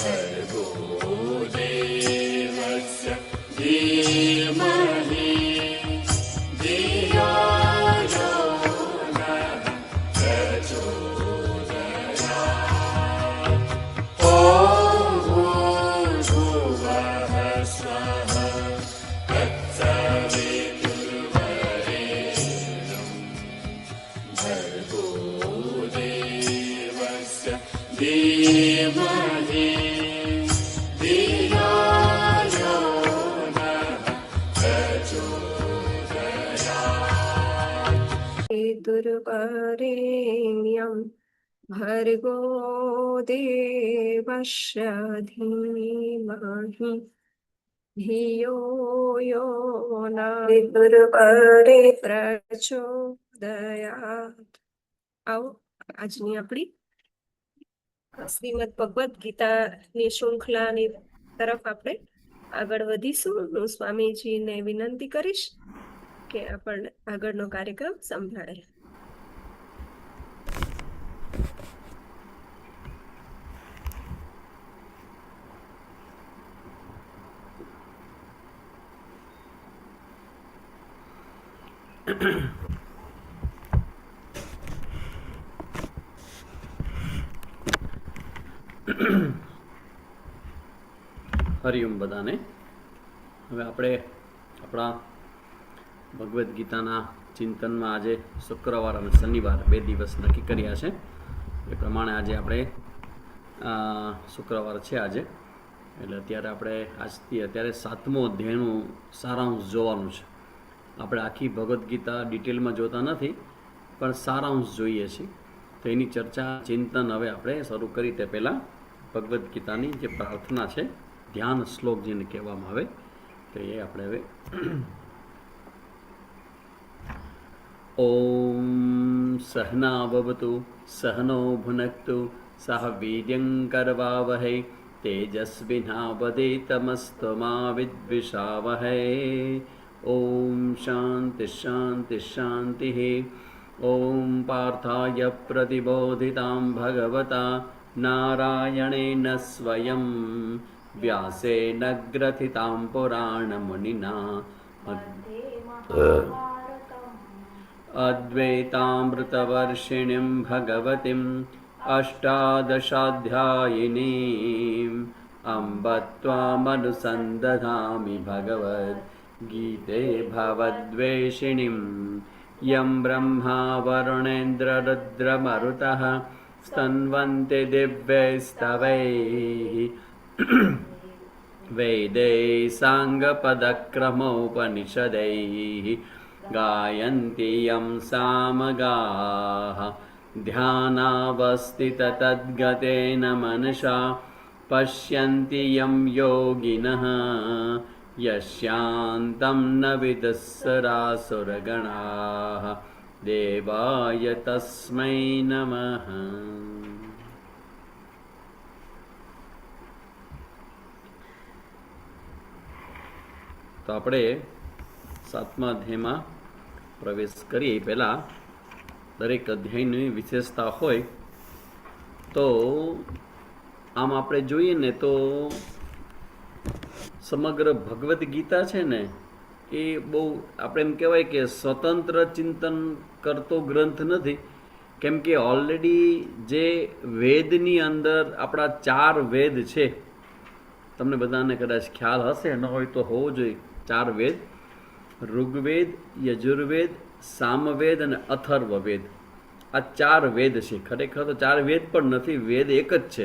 भर्गो देवस्य धीमहि धियो यो नः प्रचोदयात्। ॐ भूर्भुवः स्वः तत्सवितुर्वरेण्यं भर्गो देवस्य धीमहि धियो यो नः प्रचोदयात्। दुर्वरेण्यं भर्गो देवस्य धीमहि धियो यो नः दुर्वरे પ્રચોદયાત। આવો આજની આપણી શ્રીમદ ભગવદ્ ગીતાની શૃંખલાની તરફ આપણે આગળ વધીશું। હું સ્વામીજીને વિનંતી કરીશ કે આપણને આગળનો કાર્યક્રમ સંભાળે। હરિઓમ બધાને। હવે આપણે આપણા ભગવદ્ ગીતાના ચિંતનમાં આજે શુક્રવાર અને શનિવાર 2 દિવસ નક્કી કર્યા છે। એ પ્રમાણે આજે આપણે શુક્રવાર છે આજે, એટલે અત્યારે આપણે અત્યારે 7મો અધ્યાયનું સારાંશ જોવાનું છે। આપણે આખી ભગવદ્ ગીતા ડિટેલમાં જોતા નથી, પણ સારાંશ જોઈએ છીએ। તો એની ચર્ચા ચિંતન હવે આપણે શરૂ કરી તે પહેલાં ભગવદ્ ગીતાની જે પ્રાર્થના છે, ધ્યાન શ્લોક જેને કહેવામાં આવે, તો એ આપણે હવે ઓમ સહના ભવતુ સહનો ભુનક્તુ સહ વીર્યં કરવાવહૈ તેજસ્વિનાવધીતમસ્ત્વમા વિદ્વિષાવહૈ। ઓમ શાંતિ શાંતિ શાંતિ। ઓમ પાર્થાય પ્રતિબોધિતાં ભગવતા નારાયણેન સ્વયં વ્યાસેન ગ્રથિતાં પુરાણમુનિના અદ્વૈતામૃતવર્ષિણીં ભગવતીં અષ્ટાદશાધ્યાયિનીં અંબ ત્વામનુસંદધામિ ભગવદ્ગીતે ભવદ્વેષિણીં યં બ્રહ્મા વરુણેન્દ્રરુદ્રમરુતઃ स्तन्वन्ति दिव्यैस्तवैः वेदैः साङ्गपदक्रमोपनिषदैः गायन्ति यं सामगाः ध्यानावस्थिततद्गतेन मनसा पश्यन्ति यं योगिनः यस्यान्तं न विदुःसरासुरगणाः દેવાય તસ્મૈ નમઃ। તો આપણે 7મા અધ્યાયમાં પ્રવેશ કરીએ પહેલાં દરેક અધ્યાયની વિશેષતા હોય, તો આમ આપણે જોઈએ ને તો સમગ્ર ભગવદ્ ગીતા છે ને, એ બહુ આપણે એમ કહેવાય કે સ્વતંત્ર ચિંતન કરતો ગ્રંથ નથી, કેમ કે ઓલરેડી જે વેદની અંદર આપણા 4 વેદ છે, તમને બધાને કદાચ ખ્યાલ હશે, ન હોય તો હોવો જોઈએ। 4 વેદ, ઋગ્વેદ, યજુર્વેદ, સામવેદ અને અથર્વવેદ, આ 4 વેદ છે। ખરેખર તો 4 વેદ પણ નથી, વેદ એક જ છે।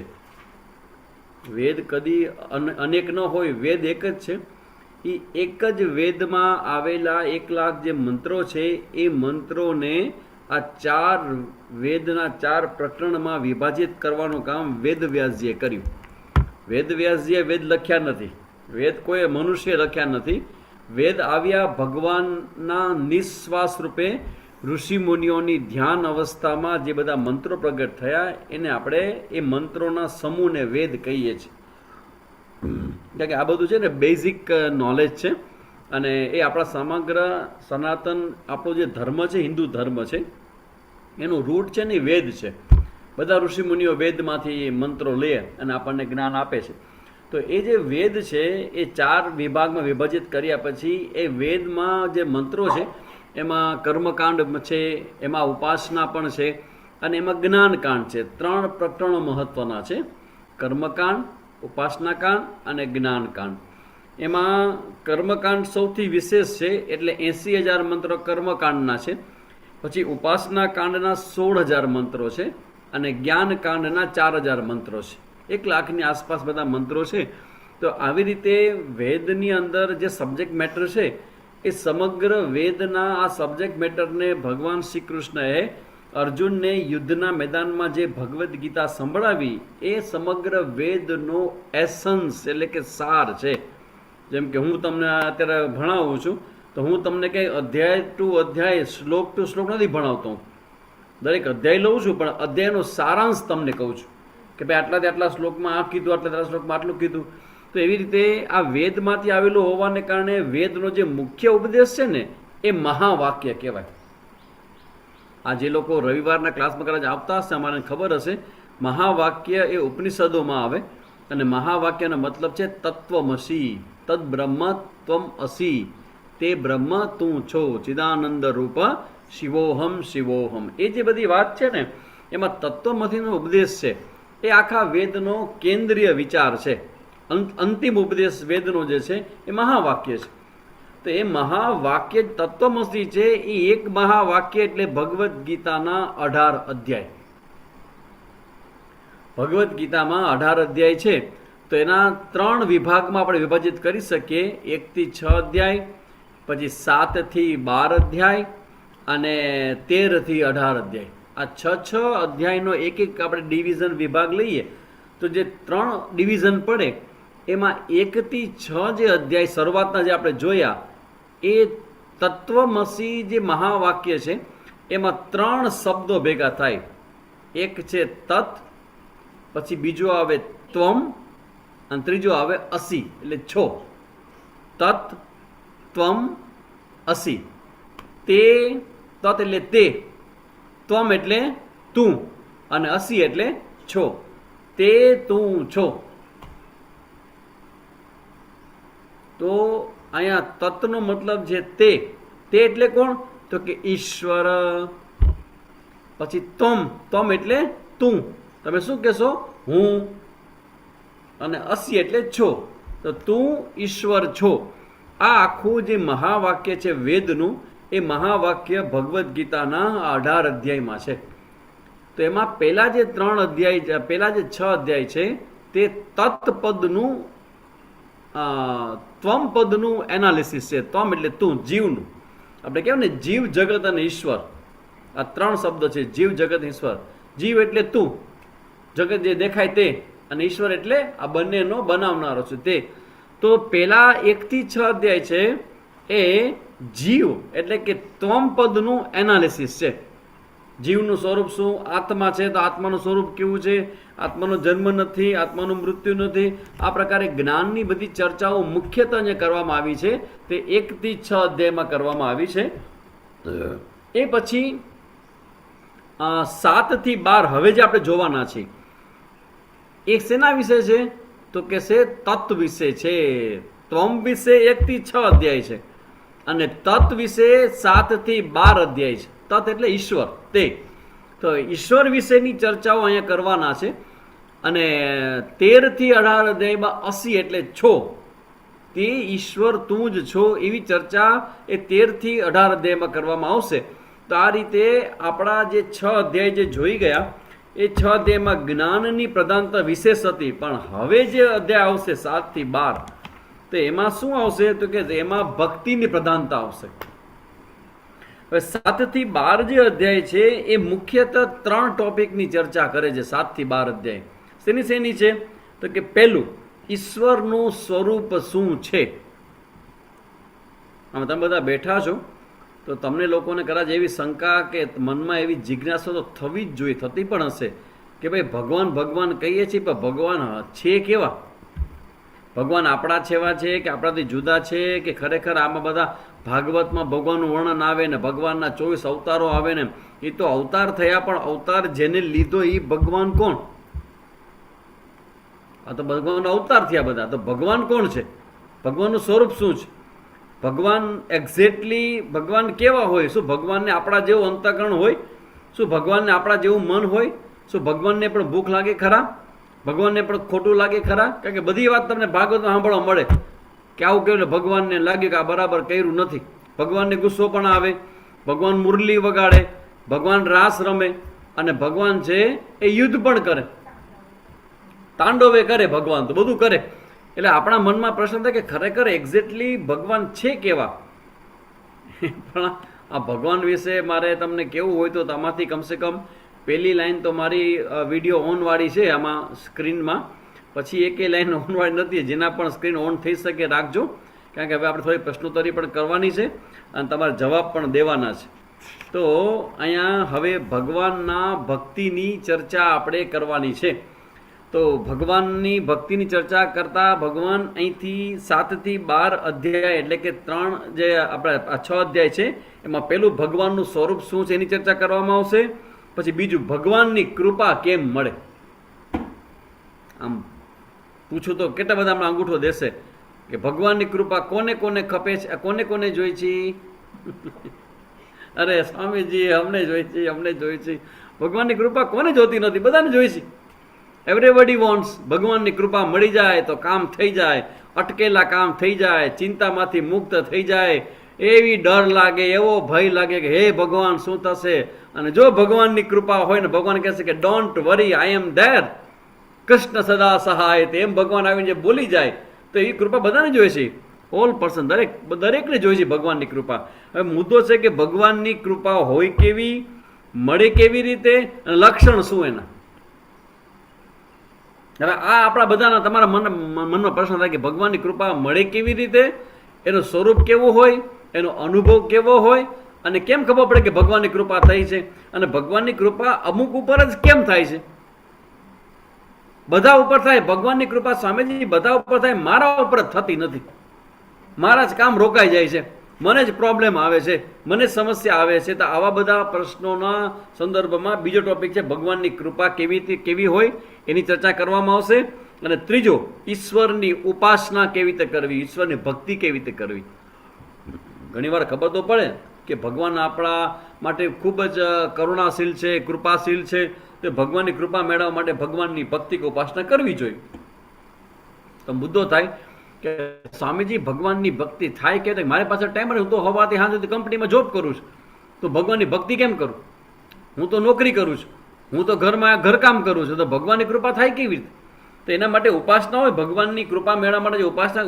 વેદ કદી અનેક ન હોય, વેદ એક જ છે। એ એક જ વેદમાં આવેલા 1 લાખ જે મંત્રો છે, એ મંત્રોને આ 4 વેદના 4 પ્રકરણમાં વિભાજિત કરવાનું કામ વેદવ્યાસજીએ કર્યું। વેદવ્યાસજીએ વેદ લખ્યા નથી, વેદ કોઈ મનુષ્ય લખ્યા નથી। વેદ આવ્યા ભગવાનના નિશ્વાસ રૂપે ઋષિ મુનિઓની ધ્યાન અવસ્થામાં જે બધા મંત્રો પ્રગટ થયા, એને આપણે એ મંત્રોના સમૂહને વેદ કહીએ છીએ। કારણ કે આ બધું છે ને બેઝિક નોલેજ છે, અને એ આપણા સમગ્ર સનાતન આપણો જે ધર્મ છે, હિન્દુ ધર્મ છે, એનું રૂટ છે ને વેદ છે। બધા ઋષિમુનિઓ વેદમાંથી મંત્રો લે અને આપણને જ્ઞાન આપે છે. તો એ જે વેદ છે એ 4 વિભાગમાં વિભાજિત કર્યા પછી એ વેદમાં જે મંત્રો છે એમાં કર્મકાંડ છે, એમાં ઉપાસના પણ છે અને એમાં જ્ઞાનકાંડ છે. 3 પ્રકરણો મહત્વના છે: કર્મકાંડ, ઉપાસનાકાંડ અને જ્ઞાનકાંડ. એમાં કર્મકાંડ સૌથી વિશેષ છે, એટલે 80,000 મંત્રો કર્મકાંડના છે. પછી ઉપાસના કાંડના 16,000 મંત્રો છે અને જ્ઞાનકાંડના 4,000 મંત્રો છે. 1 લાખની આસપાસ બધા મંત્રો છે. તો આવી રીતે વેદની અંદર જે સબ્જેક્ટ મેટર છે એ સમગ્ર વેદના આ સબ્જેક્ટ મેટરને ભગવાન શ્રી કૃષ્ણએ અર્જુનને યુદ્ધના મેદાનમાં જે ભગવદ્ ગીતા સંભળાવી એ સમગ્ર વેદનો એસન્સ એટલે કે સાર છે. જેમ કે હું તમને અત્યારે ભણાવું છું તો હું તમને કંઈ અધ્યાય ટુ અધ્યાય, શ્લોક ટુ શ્લોક નથી ભણાવતો. દરેક અધ્યાય લઉં છું પણ અધ્યાયનો સારાંશ તમને કહું છું કે ભાઈ આટલાથી આટલા શ્લોકમાં આ કીધું, આટલા શ્લોકમાં આટલું કીધું. તો એવી રીતે આ વેદમાંથી આવેલું હોવાને કારણે વેદનો જે મુખ્ય ઉપદેશ છે ને એ મહાવાક્ય કહેવાય. આ જે લોકો રવિવારના ક્લાસમાં કદાચ આવતા હશે, અમારે ખબર હશે, મહાવાક્ય એ ઉપનિષદોમાં આવે અને મહાવાક્યનો મતલબ છે તત્વમસી, તદ બ્રહ્મ ત્વમ અસી, તે બ્રહ્મ તું છો, ચિદાનંદ રૂપ શિવોહમ શિવોહમ. એ જે બધી વાત છે ને એમાં તત્વમસીનો ઉપદેશ છે એ આખા વેદનો કેન્દ્રીય વિચાર છે. અંતિમ ઉપદેશ વેદનો જે છે એ મહાવાક્ય છે. તો એ મહાવાક્ય તત્વમસી છે. એ એક મહાવાક્ય એટલે ભગવદ્ ગીતાના 18 અધ્યાય. ભગવદ્ ગીતામાં 18 અધ્યાય છે. તો એના 3 વિભાગમાં આપણે વિભાજિત કરી શકીએ: 1 થી 6 અધ્યાય, પછી 7 થી 12 અધ્યાય અને 13 થી 18 અધ્યાય. આ 6 અધ્યાયનો એક આપણે ડિવિઝન વિભાગ લઈએ તો જે 3 ડિવિઝન પડે એમાં 1 થી 6 જે અધ્યાય શરૂઆતના જે આપણે જોયા એ તત્વમસી જે મહાવાક્ય છે એમાં 3 શબ્દો ભેગા થાય. એક છે તત, પછી બીજો આવે ત્વમ અને ત્રીજો આવે અસી એટલે છો. તત, ત્વમ, અસી. તે, તત એટલે તે, ત્વમ એટલે તું અને અસી એટલે છો. તે તું છો. તો અહીંયા તત્નો મતલબ છે તે. તે એટલે કોણ? તો કે ઈશ્વર. પછી ત્વમ, ત્વમ એટલે તું. તમે શું કહેશો? હું. અને અસી એટલે છો. તો તું ઈશ્વર છો. આ આખું જે મહાવાક્ય છે વેદનું એ મહાવાક્ય ભગવદ્ ગીતાના 18 અધ્યાયમાં છે. તો એમાં પહેલા જે 3 અધ્યાય, પહેલા જે 6 અધ્યાય છે તે તત્પદનું, ત્વમ પદનું એનાલિસિસ છે. ત્વમ એટલે તું, જીવનું. આપણે કહેવાય ને જીવ, જગત અને ઈશ્વર. આ 3 શબ્દ છે: જીવ, જગત, ઈશ્વર. જીવ એટલે તું, જગત જે દેખાય તે, અને ઈશ્વર એટલે આ બંનેનો બનાવનારો છે તે. તો પહેલા 1 થી 6 અધ્યાય છે એ જીવ એટલે કે ત્વમ પદનું એનાલિસિસ છે. જીવનું સ્વરૂપ શું? આત્મા છે તો આત્માનું સ્વરૂપ કેવું છે? આત્માનો જન્મ નથી, આત્માનું મૃત્યુ નથી. આ પ્રકારે જ્ઞાનની બધી ચર્ચાઓ મુખ્યત્વે જે કરવામાં આવી છે તે 1 થી 6 અધ્યાયમાં કરવામાં આવી છે. એ પછી 7 થી 12 હવે જે આપણે જોવાના છીએ એ શેના વિશે છે? તો કે છે તત્વ વિશે છે. ત્વમ વિશે 1 થી 6 અધ્યાય છે અને તત્વ વિશે 7 થી 12 અધ્યાય છે. તત્ એટલે ઈશ્વર, તે. તો ઈશ્વર વિશેની ચર્ચાઓ અહીંયા કરવાના છે. અને 13 થી 18 અધ્યાયમાં અસી એટલે છો, તે ઈશ્વર તું જ છો, એવી ચર્ચા એ 13 થી 18 અધ્યાયમાં કરવામાં આવશે. તો આ રીતે આપણા જે 6 અધ્યાય જે જોઈ ગયા એ 6 અધ્યાયમાં જ્ઞાનની પ્રધાનતા વિશેષ હતી. પણ હવે જે અધ્યાય આવશે 7 થી 12 તો એમાં શું આવશે? તો કે એમાં ભક્તિની પ્રધાનતા આવશે. હવે 7 થી 12 જે અધ્યાય છે એ મુખ્યત્વે 3 ટોપિકની ચર્ચા કરે છે. 7 થી 12 અધ્યાય શેની છે? તો કે પહેલું, ઈશ્વરનું સ્વરૂપ શું છે? આમાં તમે બધા બેઠા છો તો તમને લોકોને કદાચ એવી શંકા કે મનમાં એવી જિજ્ઞાસા તો થવી જ જોઈએ, થતી પણ હશે કે ભાઈ ભગવાન ભગવાન કહીએ છીએ પણ ભગવાન છે કેવા? ભગવાન આપણા જેવા છે કે આપણાથી જુદા છે કે ખરેખર આમાં બધા ભાગવતમાં ભગવાનનું વર્ણન આવે ને ભગવાનના 24 અવતારો આવે ને એ તો અવતાર થયા, પણ અવતાર જેને લીધો એ ભગવાન કોણ? આ તો ભગવાન અવતાર થયા બધા, તો ભગવાન કોણ છે? ભગવાનનું સ્વરૂપ શું છે? ભગવાન એક્ઝેક્ટલી ભગવાન કેવા હોય? શું ભગવાનને આપણા જેવું અંતઃકરણ હોય? શું ભગવાનને આપણા જેવું મન હોય? શું ભગવાનને પણ ભૂખ લાગે ખરા? ભગવાનને પણ ખોટું લાગે ખરા? કારણ કે બધી વાત તમને ભાગવતમાં સાંભળવા મળે કે આવું કહ્યું એટલે ભગવાનને લાગે કે આ બરાબર કર્યું નથી. ભગવાનને ગુસ્સો પણ આવે, ભગવાન મુરલી વગાડે, ભગવાન રાસ રમે, અને ભગવાન છે એ યુદ્ધ પણ કરે, તાંડવે કરે, ભગવાન તો બધું કરે. એટલે આપણા મનમાં પ્રશ્ન થાય કે ખરેખર એક્ઝેક્ટલી ભગવાન છે કેવા? પણ આ ભગવાન વિશે મારે તમને કેવું હોય તો આમાંથી કમસે કમ પહેલી લાઈન તો મારી વિડીયો ઓનવાળી છે આમાં સ્ક્રીનમાં, પછી એકેય લાઈન ઓનવાળી નથી. જેના પણ સ્ક્રીન ઓન થઈ શકે રાખજો, કારણ કે હવે આપણે થોડી પ્રશ્નોત્તરી પણ કરવાની છે અને તમારા જવાબ પણ દેવાના છે. તો અહીંયા હવે ભગવાનના ભક્તિની ચર્ચા આપણે કરવાની છે. તો ભગવાનની ભક્તિની ચર્ચા કરતા ભગવાન અહીંથી 7 થી 12 અધ્યાય એટલે કે 3 જે આપણા 6 અધ્યાય છે એમાં પહેલું ભગવાનનું સ્વરૂપ શું છે એની ચર્ચા કરવામાં આવશે. પછી બીજું ભગવાનની કૃપા કેમ મળે. આમ પૂછું તો કેટલા બધા હમણાં અંગૂઠો દેશે કે ભગવાનની કૃપા કોને કોને ખપે છે, કોને કોને જોઈ છે? અરે સ્વામીજી અમને જોઈ છે, અમને જોઈ છે. ભગવાનની કૃપા કોને જોતી નથી? બધાને જોઈ છે. એવરીબડી વોન્ટ્સ ભગવાનની કૃપા મળી જાય તો કામ થઈ જાય, અટકેલા કામ થઈ જાય, ચિંતામાંથી મુક્ત થઈ જાય. એવી ડર લાગે, એવો ભય લાગે કે હે ભગવાન શું થશે? અને જો ભગવાનની કૃપા હોય ને ભગવાન કહેશે કે don't worry, I am there, Krishna સદા સહાય, તેમ ભગવાન આવીને જે બોલી જાય તો એ કૃપા બધાને જોઈએ છે. ઓલ પર્સન, દરેકને જોઈએ છે ભગવાનની કૃપા. હવે મુદ્દો છે કે ભગવાનની કૃપા હોય કેવી, મળે કેવી રીતે, અને લક્ષણ શું એના? હવે આ આપણા બધાના તમારા મનમાં પ્રશ્ન થાય કે ભગવાનની કૃપા મળે કેવી રીતે, એનું સ્વરૂપ કેવું હોય, એનો અનુભવ કેવો હોય, અને કેમ ખબર પડે કે ભગવાનની કૃપા થઈ છે, અને ભગવાનની કૃપા અમુક ઉપર જ કેમ થાય છે? બધા ઉપર થાય ભગવાનની કૃપા સ્વામીજી, બધા ઉપર થાય, મારા ઉપર જ થતી નથી. મારા જ કામ રોકાઈ જાય છે, મને જ પ્રોબ્લેમ આવે છે, મને સમસ્યા આવે છે. તો આવા બધા પ્રશ્નોના સંદર્ભમાં બીજો ટોપિક છે ભગવાનની કૃપા કેવી હોય એની ચર્ચા કરવામાં આવશે. અને ત્રીજો, ઈશ્વરની ઉપાસના કેવી રીતે કરવી, ઈશ્વરની ભક્તિ કેવી રીતે કરવી. ઘણીવાર ખબર તો પડે કે ભગવાન આપણા માટે ખૂબ જ કરુણાશીલ છે, કૃપાશીલ છે, તો ભગવાનની કૃપા મેળવવા માટે ભગવાનની ભક્તિ કે ઉપાસના કરવી જોઈએ. તો મુદ્દો થાય કે સ્વામીજી ભગવાનની ભક્તિ થાય કે મારી પાસે ટાઈમ નથી, હું તો હવાથી સાંજ સુધી કંપનીમાં જોબ કરું છું, તો ભગવાનની ભક્તિ કેમ કરું? હું તો નોકરી કરું છું, હું તો ઘરમાં ઘરકામ કરું છું, તો ભગવાનની કૃપા થાય કેવી રીતે? તો એના માટે ઉપાસના હોય. ભગવાનની કૃપા મેળવવા માટે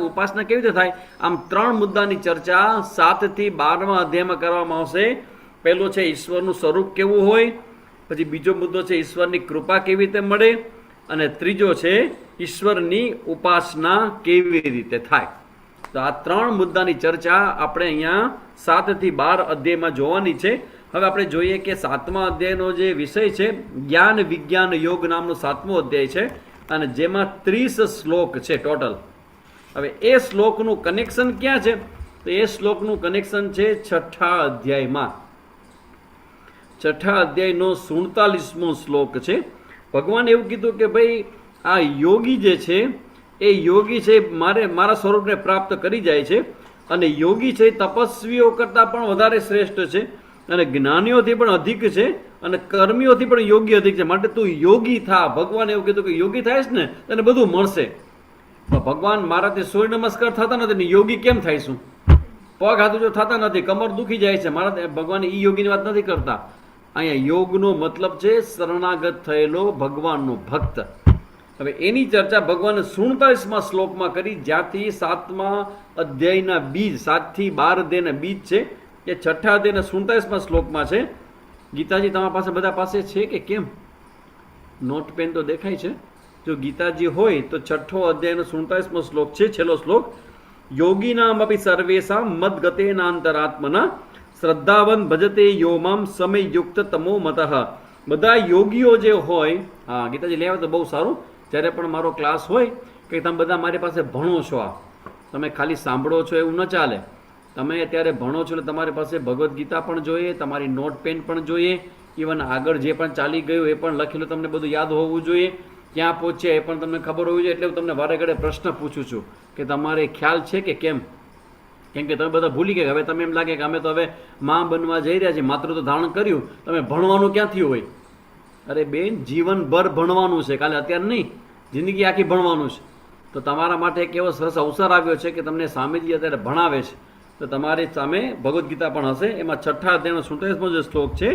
ઉપાસના કેવી રીતે થાય? આમ 3 મુદ્દાની ચર્ચા 7 થી 12મા અધ્યાયમાં કરવામાં આવશે. પહેલો છે ઈશ્વરનું સ્વરૂપ કેવું હોય, પછી બીજો મુદ્દો છે ઈશ્વરની કૃપા કેવી રીતે મળે, અને ત્રીજો છે ઈશ્વરની ઉપાસના કેવી રીતે થાય. તો આ 3 મુદ્દાની ચર્ચા આપણે અહીંયા 7 થી 12 અધ્યાયમાં જોવાની છે. હવે આપણે જોઈએ કે 7મા અધ્યાયનો જે વિષય છે જ્ઞાન વિજ્ઞાન યોગ નામનો 7મો અધ્યાય છે, અને જેમાં 30 શ્લોક છે ટોટલ. હવે એ શ્લોકનું કનેક્શન ક્યાં છે? તો એ શ્લોકનું કનેક્શન છે 6થા અધ્યાયમાં. 6થા અધ્યાયનો 47મો શ્લોક છે. ભગવાન એવું કીધું કે ભાઈ આ યોગી જે છે એ યોગી છે મારા સ્વરૂપને પ્રાપ્ત કરી જાય છે, અને યોગી છે તપસ્વીઓ કરતાં પણ વધારે શ્રેષ્ઠ છે, અને જ્ઞાનીઓથી પણ અધિક છે, અને કર્મીઓથી પણ યોગી અધિક છે. માટે તું યોગી થા. ભગવાન એવું કીધું કે યોગી થાયશ ને તને બધું મળશે. તો ભગવાન મારાથી સૂર્ય નમસ્કાર થતા નથી, યોગી કેમ થાયશું? પગ હાથ જો થતા નથી, કમર દુખી જાય છે. મારા ભગવાન ઈ યોગીની વાત નથી કરતા. અહીંયા યોગનો મતલબ છે શરણાગત થયેલો ભગવાનનો ભક્ત. હવે એની ચર્ચા ભગવાને 47મા શ્લોકમાં કરી, જ્યાંથી 7મા અધ્યાયના બીજ 7 થી 12 અધ્યાયના બીજ છે એ 6થા અધ્યાયના 47મા શ્લોકમાં છે. ગીતાજી તમારા પાસે બધા પાસે છે કે કેમ? નોટ પેન તો દેખાય છે. જો ગીતાજી હોય તો 6થો અધ્યાયનો 47મો શ્લોક છે, છેલ્લો શ્લોક. યોગીનામ અપી સર્વેષામ મદ્ગતેનાંતરાત્મના શ્રદ્ધાવન ભજતે યોમામ સમયયુક્ત તમો મતઃ. બધા યોગીઓ જે હોય, હા ગીતાજી લેવા તો બહુ સારું. જ્યારે પણ મારો ક્લાસ હોય કે તમે બધા મારી પાસે ભણો છો, આ તમે ખાલી સાંભળો છો એવું ન ચાલે. તમે અત્યારે ભણો છો એટલે તમારી પાસે ભગવદ્ ગીતા પણ જોઈએ, તમારી નોટ પેન પણ જોઈએ, ઇવન આગળ જે પણ ચાલી ગયું એ પણ લખેલું તમને બધું યાદ હોવું જોઈએ, ક્યાં પહોંચ્યા એ પણ તમને ખબર હોવી જોઈએ. એટલે હું તમને વારે ઘડે પ્રશ્ન પૂછું છું કે તમારે ખ્યાલ છે કે કેમ કે તમે બધા ભૂલી ગયા. હવે તમે એમ લાગે કે અમે તો હવે માં બનવા જઈ રહ્યા છીએ, માત્ર તો ધારણ કર્યું, તમે ભણવાનું ક્યાંથી હોય? અરે બેન, જીવનભર ભણવાનું છે, કાલે અત્યારે નહીં, જિંદગી આખી ભણવાનું છે. તો તમારા માટે એક એવો સરસ અવસર આવ્યો છે કે તમને સ્વામીજી અત્યારે ભણાવે છે. તો તમારી સામે ભગવદ્ ગીતા પણ હશે, એમાં 6ઠ્ઠા અધ્યાયનો 47મો જે શ્લોક છે,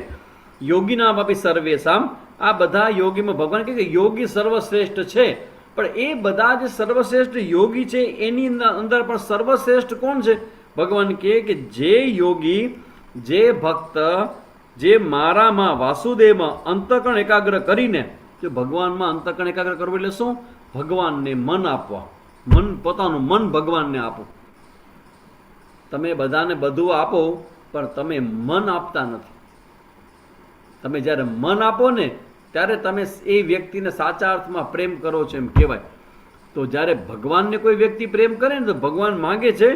યોગીનામ અપી સર્વેષામ. આ બધા યોગીમાં ભગવાન કહે કે યોગી સર્વશ્રેષ્ઠ છે, પણ એ બધા જે સર્વશ્રેષ્ઠ યોગી છે એની અંદર પણ સર્વશ્રેષ્ઠ કોણ છે? ભગવાન કહે કે જે યોગી, જે ભક્ત, જે મારામાં વાસુદેવમાં અંતકણ એકાગ્ર કરીને, જો ભગવાનમાં અંતકણ એકાગ્ર કરવું એટલે શું? ભગવાનને મન આપવા, પોતાનું મન ભગવાનને આપો. તમે બધાને બધું આપો પણ તમે મન આપતા નથી. તમે જ્યારે મન આપો ને ત્યારે તમે એ વ્યક્તિને સાચા અર્થમાં પ્રેમ કરો છો એમ કહેવાય. તો જ્યારે ભગવાનને કોઈ વ્યક્તિ પ્રેમ કરે ને તો ભગવાન માંગે છે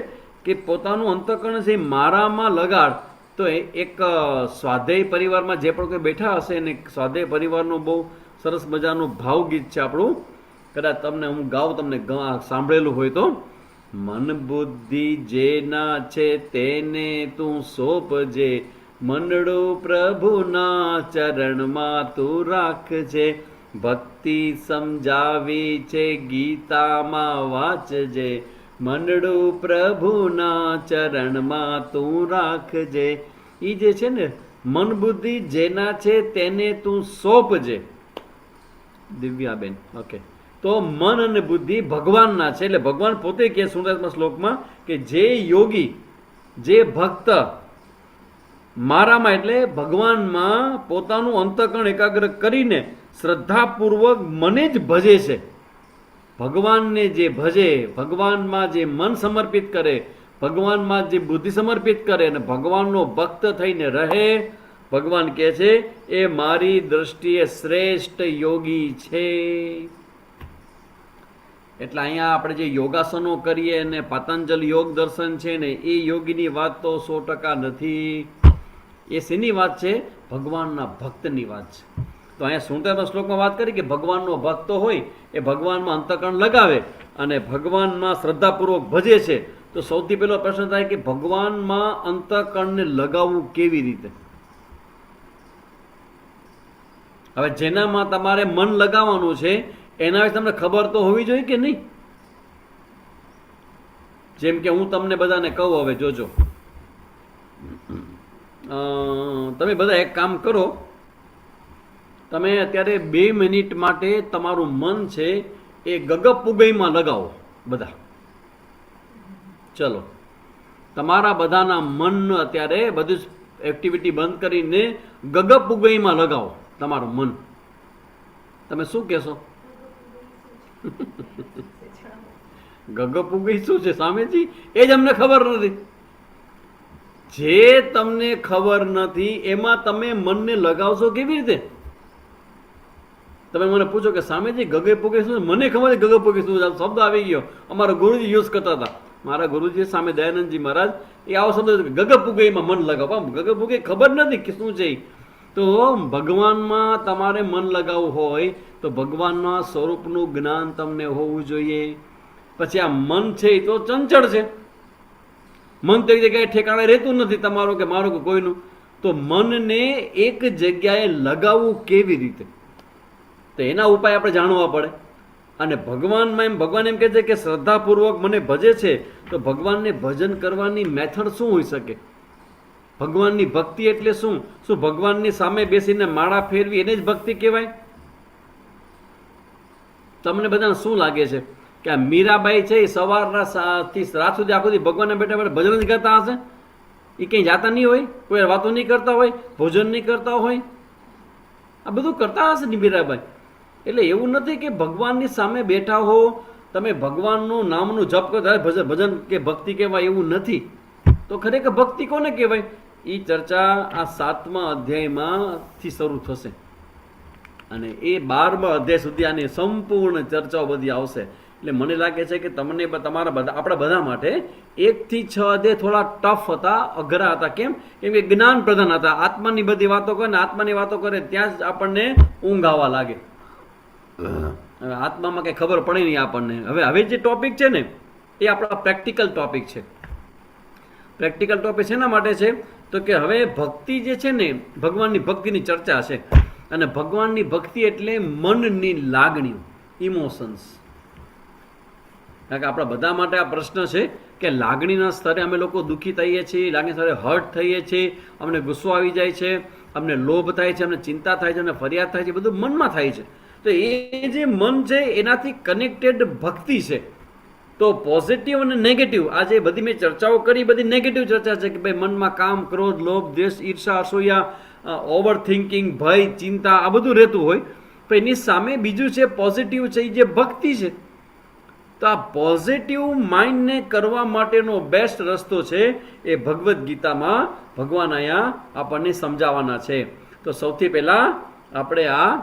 કે પોતાનું અંતઃકરણ છે મારામાં લગાડ. તો એક સ્વાધ્યાય પરિવારમાં જે પણ કોઈ બેઠા હશે ને, સ્વાધ્યાય પરિવારનું બહુ સરસ મજાનું ભાવગીત છે આપણું, કદાચ તમને હું ગાઉં, તમને સાંભળેલું હોય તો. મન બુદ્ધિ જેના છે તેને તું સોંપજે, મનડું પ્રભુના ચરણમાં તું રાખજે, ભક્તિ સમજાવી છે ગીતામાં વાંચજે, મનડું પ્રભુના ચરણમાં તું રાખજે. એ જે છે ને, મન બુદ્ધિ જેના છે તેને તું સોંપજે. દિવ્યાબેન, ઓકે. તો મન અને બુદ્ધિ ભગવાનના છે. એટલે ભગવાન પોતે કહે 47મા શ્લોકમાં કે જે યોગી, જે ભક્ત મારામાં એટલે ભગવાનમાં પોતાનું અંતઃકરણ એકાગ્ર કરીને શ્રદ્ધાપૂર્વક મને જ ભજે છે, ભગવાનને જે ભજે, ભગવાનમાં જે મન સમર્પિત કરે, ભગવાનમાં જે બુદ્ધિ સમર્પિત કરે અને ભગવાનનો ભક્ત થઈને રહે, ભગવાન કહે છે એ મારી દ્રષ્ટિએ શ્રેષ્ઠ યોગી છે. એટલે અહીંયા આપણે જે યોગાસનો કરીએ અને પતંજલિ યોગ દર્શન છે ને, એ યોગીની વાત તો 100% નથી. એ શેની વાત છે? ભગવાનના ભક્તની વાત છે. તો અહીંયા 47મા શ્લોકમાં વાત કરી કે ભગવાનનો ભક્ત હોય એ ભગવાનમાં અંતઃકરણ લગાવે અને ભગવાનમાં શ્રદ્ધાપૂર્વક ભજે છે. તો સૌથી પહેલો પ્રશ્ન થાય કે ભગવાનમાં અંતઃકરણને લગાવવું કેવી રીતે? હવે જેનામાં તમારે મન લગાવવાનું છે એના વિશે તમને ખબર તો હોવી જોઈએ કે નહીં? જેમ કે હું તમને બધાને કહું, હવે જોજો, તમે બધા એક કામ કરો, તમે અત્યારે 2 મિનિટ માટે તમારું મન છે એ ગગપુગઈમાં લગાવો બધા. ચલો, તમારા બધાના મન અત્યારે બધું એક્ટિવિટી બંધ કરીને ગગપુગઈમાં લગાવો તમારું મન. તમે શું કહેશો? ગગપુગઈ શું છે સ્વામીજી? એ જ અમને ખબર નથી. જે તમને ખબર નથી એમાં તમે મનને લગાવશો કેવી રીતે? તમે મને પૂછો કે સ્વામીજી ગગપુગઈ શું? મને ખબર છે ગગપુગઈ શું શબ્દ આવી ગયો, અમારા ગુરુજી યુઝ કરતા હતા. મારા ગુરુજી સામે દયાનંદજી મહારાજ એ આવો શબ્દ ગગપુગઈમાં મન લગાવો. ગગપુગઈ ખબર નથી કે શું છે. તો ભગવાનમાં તમારે મન લગાવવું હોય તો ભગવાનના સ્વરૂપનું જ્ઞાન તમને હોવું જોઈએ. પછી આ મન છે એ તો ચંચળ છે, મન તો એક જગ્યાએ ઠેકાણે રહેતું નથી તમારું કે મારું કે કોઈનું. તો મનને એક જગ્યાએ લગાવવું કેવી રીતે? તો એના ઉપાય આપણે જાણવા પડે. અને ભગવાનમાં ભગવાન એમ કહે છે કે શ્રદ્ધાપૂર્વક મને ભજે છે, તો ભગવાનને ભજન કરવાની મેથડ શું હોઈ શકે? ભગવાનની ભક્તિ એટલે શું? શું ભગવાનની સામે બેસીને માળા ફેરવી એને જ ભક્તિ કહેવાય? તમને બધાને શું લાગે છે કે આ મીરાબાઈ છે એ સવારના થી રાત સુધી આખો દી ભગવાનને બેઠા બેઠા ભજન જ કરતા હશે? એ કંઈ જાતા નહીં હોય, કોઈ વાતો નહીં કરતા હોય, ભોજન નહીં કરતા હોય, આ બધું કરતા હશે ને મીરાબાઈ? એટલે એવું નથી કે ભગવાનની સામે બેઠા હો તમે ભગવાનનું નામનું જપ કરતા ભજન કે ભક્તિ કહેવાય, એવું નથી. તો ખરેખર ભક્તિ કોને કહેવાય? એ ચર્ચા આ 7મા અધ્યાયમાંથી શરૂ થશે અને એ 12મા અધ્યાય સુધી આની સંપૂર્ણ ચર્ચાઓ બધી આવશે. એટલે મને લાગે છે કે તમને તમારા બધા આપણા બધા માટે 1 થી 6 અધ્યાય થોડા ટફ હતા, અઘરા હતા. કેમ કે જ્ઞાન પ્રધાન હતા. આત્માની બધી વાતો કરે ને આત્માની વાતો કરે ત્યાં જ આપણને ઊંઘ આવવા લાગે. હવે આત્મામાં કંઈ ખબર પડે નહીં આપણને. હવે જે ટોપિક છે ને એ આપણા પ્રેક્ટિકલ ટોપિક છે. પ્રેક્ટિકલ ટોપિક શેના માટે છે? તો કે હવે ભક્તિ જે છે ને, ભગવાનની ભક્તિની ચર્ચા છે. અને ભગવાનની ભક્તિ એટલે મનની લાગણીઓ, ઇમોશન્સ. કારણ કે આપણા બધા માટે આ પ્રશ્ન છે કે લાગણીના સ્તરે અમે લોકો દુઃખી થઈએ છીએ, લાગણી સ્તરે હર્ટ થઈએ છીએ, અમને ગુસ્સો આવી જાય છે, અમને લોભ થાય છે, અમને ચિંતા થાય છે, અમને ફરિયાદ થાય છે, બધું મનમાં થાય છે. તો એ જે મન છે એનાથી કનેક્ટેડ ભક્તિ છે. તો પોઝિટિવ અને નેગેટિવ, આજે બધી મેં ચર્ચાઓ કરી, બધી નેગેટિવ ચર્ચા છે કે ભાઈ મનમાં કામ, ક્રોધ, લોભ, દ્વેષ, ઈર્ષા, અસૂયા, ઓવર થિંકિંગ, ભય, ચિંતા આ બધું રહેતું હોય. પણ એની સામે બીજું છે પોઝિટિવ છે, એ જે ભક્તિ છે. તો આ પોઝિટિવ માઇન્ડને કરવા માટેનો બેસ્ટ રસ્તો છે એ ભગવદ્ ગીતામાં ભગવાન અહીંયા આપણને સમજાવવાના છે. તો સૌથી પહેલા આપણે આ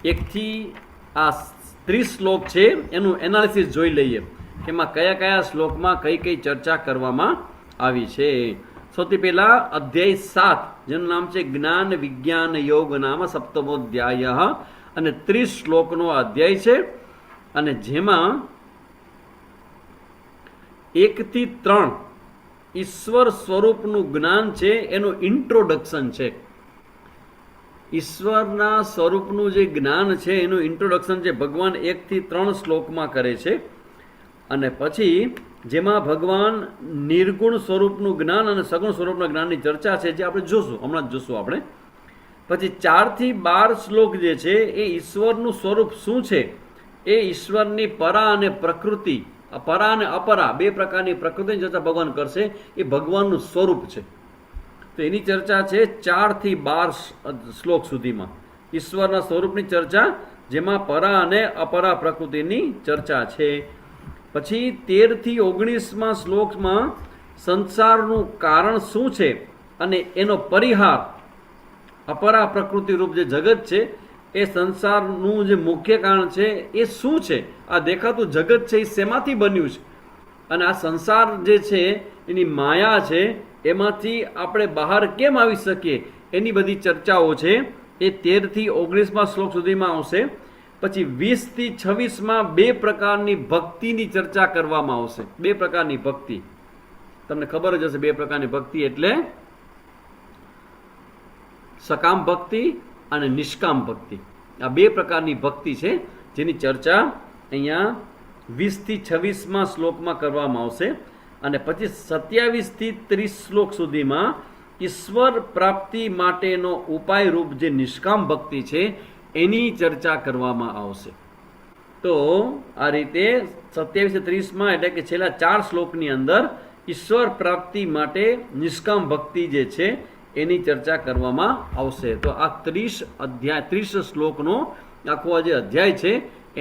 1 થી 30 શ્લોક છે એનું એનાલિસિસ જોઈ લઈએ કે એમાં કયા કયા શ્લોકમાં કઈ કઈ ચર્ચા કરવામાં આવી છે. સૌથી પહેલા અધ્યાય 7 જેનું નામ છે જ્ઞાન વિજ્ઞાન યોગ નામ સપ્તમોધ્યાય, અને 30 શ્લોકનો અધ્યાય છે. અને જેમાં 1 થી 3 ઈશ્વર સ્વરૂપનું જ્ઞાન છે એનું ઇન્ટ્રોડક્શન છે. ઈશ્વરના સ્વરૂપનું જે જ્ઞાન છે એનું ઇન્ટ્રોડક્શન છે ભગવાન 1 થી 3 શ્લોકમાં કરે છે. અને પછી જેમાં ભગવાન નિર્ગુણ સ્વરૂપનું જ્ઞાન અને સગુણ સ્વરૂપના જ્ઞાનની ચર્ચા છે, જે આપણે જોશું, હમણાં જ જોશું આપણે. પછી 4 થી 12 શ્લોક જે છે એ ઈશ્વરનું સ્વરૂપ શું છે, એ ઈશ્વરની પરા અને પ્રકૃતિ, પરા અને અપરા બે પ્રકારની પ્રકૃતિની ચર્ચા ભગવાન કરશે. એ ભગવાનનું સ્વરૂપ છે. તો એની ચર્ચા છે 4 થી 12 શ્લોક સુધીમાં ઈશ્વરના સ્વરૂપની ચર્ચા, જેમાં પરા અને અપરા પ્રકૃતિની ચર્ચા છે. પછી 13 થી 19માં શ્લોકમાં સંસારનું કારણ શું છે અને એનો પરિહાર, અપરા પ્રકૃતિ રૂપ જે જગત છે એ સંસારનું જે મુખ્ય કારણ છે એ શું છે, આ દેખાતું જગત છે એ શેમાંથી બન્યું છે, અને આ સંસાર જે છે એની માયા છે એમાંથી આપણે બહાર કેમ આવી શકીએ, એની બધી ચર્ચાઓ છે. એ 13 થી 19માં શ્લોક સુધીમાં આવશે. પછી 20 થી 26માં 2 પ્રકારની ભક્તિની ચર્ચા કરવામાં આવશે. 2 પ્રકારની ભક્તિ, તમને ખબર જ હશે 2 પ્રકારની ભક્તિ એટલે સકામ ભક્તિ અને નિષ્કામ ભક્તિ. આ 2 પ્રકારની ભક્તિ છે જેની ચર્ચા અહીંયા 20 થી 26માં શ્લોકમાં કરવામાં આવશે. અને પછી 27 થી 30 શ્લોક સુધીમાં ઈશ્વર પ્રાપ્તિ માટેનો ઉપાય રૂપ જે નિષ્કામ ભક્તિ છે એની ચર્ચા કરવામાં આવશે. તો આ રીતે 27 થી 30માં એટલે કે છેલ્લા 4 શ્લોકની અંદર ઈશ્વર પ્રાપ્તિ માટે નિષ્કામ ભક્તિ જે છે એની ચર્ચા કરવામાં આવશે. તો આ 30 શ્લોકનો આખો જે અધ્યાય છે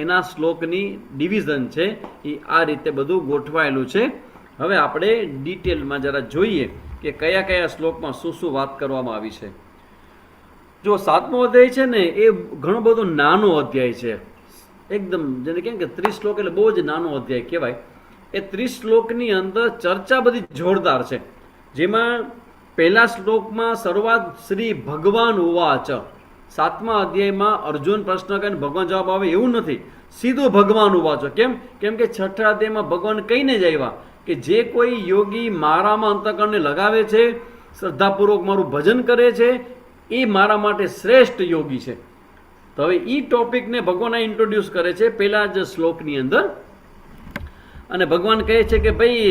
એના શ્લોકની ડિવિઝન છે એ આ રીતે બધું ગોઠવાયેલું છે. હવે આપણે ડિટેલમાં જરા જોઈએ કે કયા કયા શ્લોકમાં શું શું વાત કરવામાં આવી છે. જો 7મો અધ્યાય છે ને એ ઘણો બધો નાનો અધ્યાય છે, એકદમ જેને કેમ કે 30 શ્લોક એટલે બહુ જ નાનો અધ્યાય કહેવાય. એ 30 શ્લોકની અંદર ચર્ચા બધી જોરદાર છે. જેમાં પહેલા શ્લોકમાં શરૂઆત શ્રી ભગવાન ઉવાચ. 7મા અધ્યાયમાં અર્જુન પ્રશ્ન કરીને ભગવાન જવાબ આવે એવું નથી, સીધો ભગવાન ઉવાચો. કેમ કે 6ઠા અધ્યાયમાં ભગવાન કહીને જ આવ્યા કે જે કોઈ યોગી મારામાં અંતઃકરણને લગાવે છે, શ્રદ્ધાપૂર્વક મારું ભજન કરે છે, એ મારા માટે શ્રેષ્ઠ યોગી છે. તો હવે એ ટોપિકને ભગવાન ઇન્ટ્રોડ્યુસ કરે છે પહેલા જ શ્લોકની અંદર. અને ભગવાન કહે છે કે ભાઈ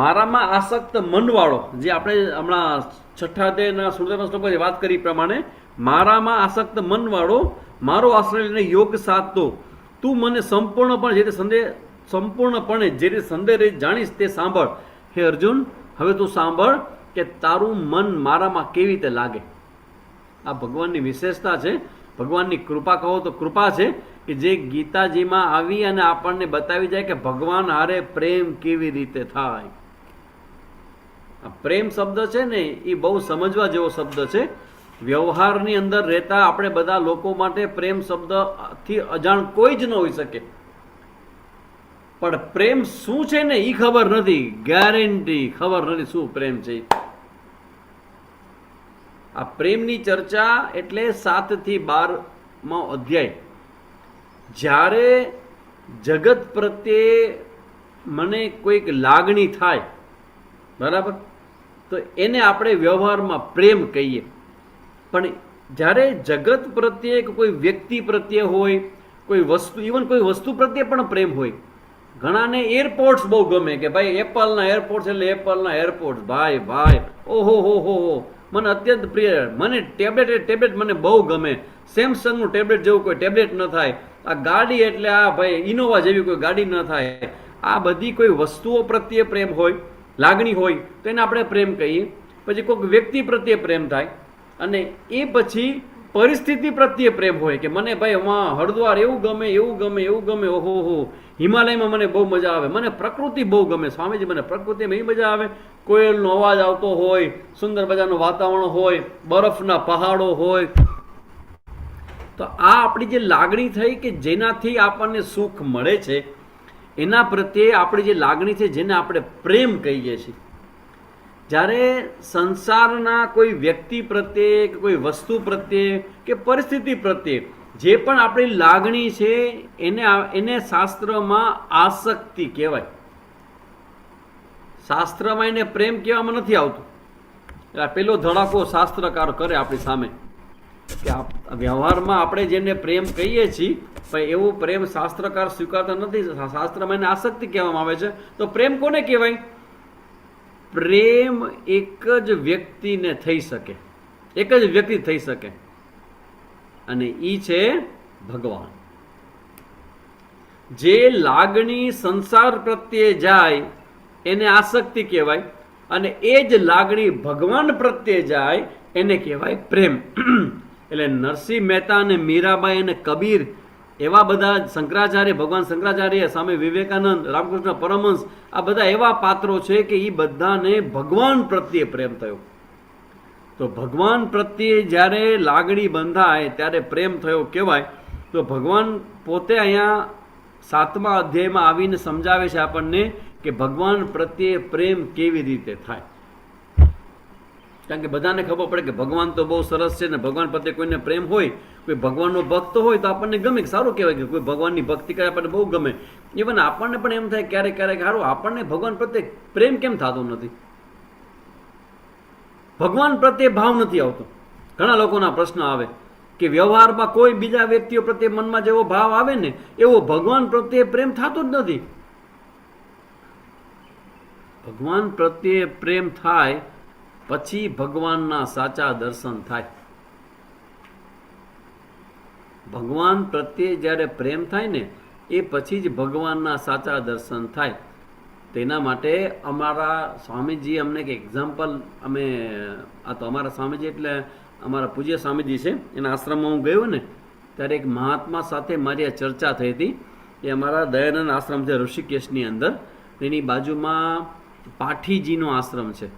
મારામાં આસક્ત મનવાળો, જે આપણે હમણાં 6ઠા અધ્યાયના 16મા શ્લોકમાં વાત કરી પ્રમાણે, મારામાં આસક્ત મનવાળો મારો આશ્રય લઈને યોગ સાધતો, તું મને સંપૂર્ણપણે જે રીતે સંદેહ જાણીશ તે સાંભળ. હે અર્જુન, હવે તું સાંભળ કે તારું મન મારામાં કેવી રીતે લાગે. આ ભગવાનની વિશેષતા છે, ભગવાનની કૃપા કહો તો કૃપા છે કે જે ગીતાજીમાં આવી અને આપણને બતાવી જાય કે ભગવાન હારે પ્રેમ કેવી રીતે થાય. આ પ્રેમ શબ્દ છે ને એ બહુ સમજવા જેવો શબ્દ છે. વ્યવહારની અંદર રહેતા આપણે બધા લોકો માટે પ્રેમ શબ્દથી અજાણ કોઈ જ ન હોઈ શકે, પણ પ્રેમ શું છે ને એ ખબર નથી, ગેરંટી ખબર નથી શું પ્રેમ છે. આ પ્રેમની ચર્ચા એટલે 7 થી 12મો અધ્યાય. જ્યારે જગત પ્રત્યે મને કોઈક લાગણી થાય, બરાબર, તો એને આપણે વ્યવહારમાં પ્રેમ કહીએ. પણ જ્યારે જગત પ્રત્યે કે કોઈ વ્યક્તિ પ્રત્યે હોય, કોઈ વસ્તુ, ઇવન કોઈ વસ્તુ પ્રત્યે પણ પ્રેમ હોય. ઘણાને એરપોર્ટ્સ બહુ ગમે કે ભાઈ એપલના એરપોર્ટ્સ એટલે એપલના એરપોર્ટ્સ, ભાઈ ભાઈ ઓહો હો હો હો, મને અત્યંત પ્રિય. મને ટેબ્લેટ મને બહુ ગમે. સેમસંગનું ટેબ્લેટ જેવું કોઈ ટેબ્લેટ ન થાય. આ ગાડી એટલે આ ભાઈ ઇનોવા જેવી કોઈ ગાડી ન થાય. આ બધી કોઈ વસ્તુઓ પ્રત્યે પ્રેમ હોય, લાગણી હોય તો એને આપણે પ્રેમ કહીએ. પછી કોઈક વ્યક્તિ પ્રત્યે પ્રેમ થાય, અને એ પછી પરિસ્થિતિ પ્રત્યે પ્રેમ હોય કે મને ભાઈ એમાં હરિદ્વાર એવું ગમે એવું ગમે એવું ગમે, ઓહો હો, હિમાલયમાં મને બહુ મજા આવે, મને પ્રકૃતિ બહુ ગમે સ્વામીજી, મને પ્રકૃતિમાં એ મજા આવે. કોયલનો અવાજ આવતો હોય, સુંદર મજાનું વાતાવરણ હોય, બરફના પહાડો હોય. તો આ આપણી જે લાગણી થઈ કે જેનાથી આપણને સુખ મળે છે, એના પ્રત્યે આપણી જે લાગણી છે જેને આપણે પ્રેમ કહીએ છીએ. જ્યારે સંસારના કોઈ વ્યક્તિ પ્રત્યે કે કોઈ વસ્તુ પ્રત્યે કે પરિસ્થિતિ પ્રત્યે જે પણ આપણી લાગણી છે એને શાસ્ત્રમાં આસક્તિ કહેવાય. શાસ્ત્રમાં એને પ્રેમ કહેવામાં નથી આવતું. એટલે પેલો ધડાકો શાસ્ત્રકાર કરે આપણી સામે કે વ્યવહારમાં આપણે જેને પ્રેમ કહીએ છીએ પણ એવો પ્રેમ શાસ્ત્રકાર સ્વીકારતા નથી. શાસ્ત્રમાં એને આસક્તિ કહેવામાં આવે છે. તો પ્રેમ કોને કહેવાય? પ્રેમ એક જ વ્યક્તિને થઈ શકે, એક જ વ્યક્તિ થઈ શકે, અને ઈ છે ભગવાન. જે લાગણી સંસાર પ્રત્યે જાય એને આસક્તિ કહેવાય, અને એ જ લાગણી ભગવાન પ્રત્યે જાય એને કહેવાય પ્રેમ. એટલે નરસિંહ મહેતા અને મીરાબાઈ અને કબીર એવા બધા, શંકરાચાર્ય, ભગવાન શંકરાચાર્ય, સ્વામી વિવેકાનંદ, રામકૃષ્ણ પરમહંસ, આ બધા એવા પાત્રો છે કે એ બધાને ભગવાન પ્રત્યે પ્રેમ થયો. તો ભગવાન પ્રત્યે જ્યારે લાગણી બંધાય ત્યારે પ્રેમ થયો કહેવાય. તો ભગવાન પોતે અહીંયા 7મા અધ્યાયમાં આવીને સમજાવે છે આપણને કે ભગવાન પ્રત્યે પ્રેમ કેવી રીતે થાય. કારણ કે બધાને ખબર પડે કે ભગવાન તો બહુ સરસ છે ને ભગવાન પ્રત્યે કોઈને પ્રેમ હોય, કોઈ ભગવાનનો ભક્ત હોય તો આપણને ગમે, સારું કહેવાય કે કોઈ ભગવાનની ભક્તિ કરે આપણને બહુ ગમે. ઇવન આપણને પણ એમ થાય ક્યારેક ક્યારેક સારું આપણને ભગવાન પ્રત્યે પ્રેમ કેમ થતો નથી, ભગવાન પ્રત્યે ભાવ નથી આવતો. ઘણા લોકોના પ્રશ્ન આવે કે વ્યવહારમાં કોઈ બીજા વ્યક્તિઓ પ્રત્યે મનમાં જેવો ભાવ આવે ને એવો ભગવાન પ્રત્યે પ્રેમ થતો જ નથી. ભગવાન પ્રત્યે પ્રેમ થાય પછી ભગવાનના સાચા દર્શન થાય. ભગવાન પ્રત્યે જ્યારે પ્રેમ થાય ને એ પછી જ ભગવાનના સાચા દર્શન થાય. તેના માટે અમારા સ્વામીજી અમને એક એક્ઝામ્પલ, અમે આ તો અમારા સ્વામીજી એટલે અમારા પૂજ્ય સ્વામીજી છે, એના આશ્રમમાં હું ગયો ને ત્યારે એક મહાત્મા સાથે મારી આ ચર્ચા થઈ હતી. એ અમારા દયાનંદ આશ્રમ છે ઋષિકેશની અંદર, એની બાજુમાં પાઠીજીનો આશ્રમ છે.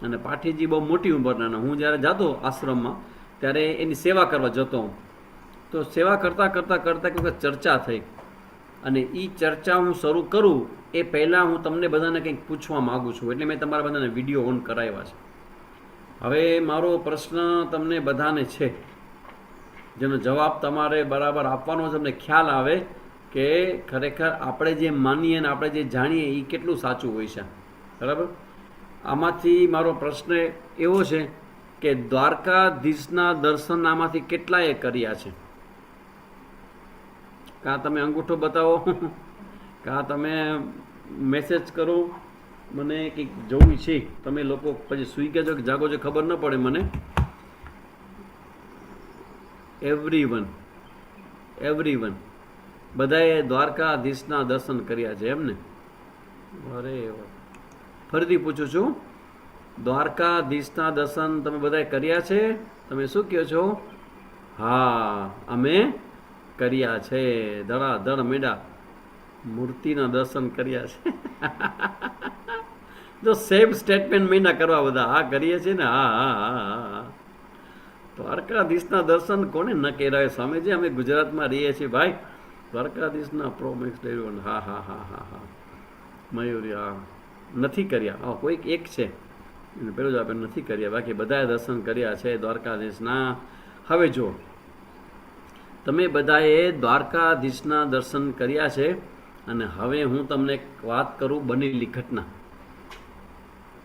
અને પાઠીજી બહુ મોટી ઉંમરના. હું જ્યારે જતો આશ્રમમાં ત્યારે એની સેવા કરવા જતો હું. તો સેવા કરતાં કરતાં કરતાં કંઈક ચર્ચા થઈ, અને એ ચર્ચા હું શરૂ કરું એ પહેલાં હું તમને બધાને કંઈક પૂછવા માગું છું, એટલે મેં તમારા બધાને વિડીયો ઓન કરાવ્યા છે. હવે મારો પ્રશ્ન તમને બધાને છે, જેનો જવાબ તમારે બરાબર આપવાનો છે. તમને ખ્યાલ આવે કે ખરેખર આપણે જે માનીએ ને આપણે જે જાણીએ એ કેટલું સાચું હોય છે, બરાબર. આમાંથી મારો પ્રશ્ન એવો છે કે દ્વારકાધીશના દર્શન આમાંથી કેટલાએ કર્યા છે? કાં તમે અંગૂઠો બતાવો, કાં તમે મેસેજ કરો, મને કંઈક જોવું છે. તમે લોકો પછી સૂઈ ગયા છો કે જાગો છો ખબર ન પડે મને. એવરીવન બધાએ દ્વારકાધીશના દર્શન કર્યા છે એમને? અરે ફરીથી પૂછું છું, દ્વારકાધીશના દર્શન તમે બધાએ કર્યા છે? તમે શું કહો છો? હા, અમે કર્યા છે. ધડાધડ મેડા મૂર્તિના દર્શન કર્યા છે. જો સેમ સ્ટેટમેન્ટ મહિના કરવા બધા, હા કરીએ છીએ ને, હા હા હા હા. દ્વારકાધીશના દર્શન કોને ન કર્યા હોય સ્વામીજી? અમે ગુજરાતમાં રહીએ છીએ ભાઈ. દ્વારકાધીશના પ્રોમેક્સ ડેરિવન, હા હા હા હા હા, મયુરી, હા નથી કર્યા. હા કોઈક એક છે પેલું જ આપણે નથી કર્યા, બાકી બધાએ દર્શન કર્યા છે દ્વારકાધીશના. હવે જો તમે બધાએ દ્વારકાધીશના દર્શન કર્યા છે, અને હવે હું તમને એક વાત કરું બનેલી ઘટના.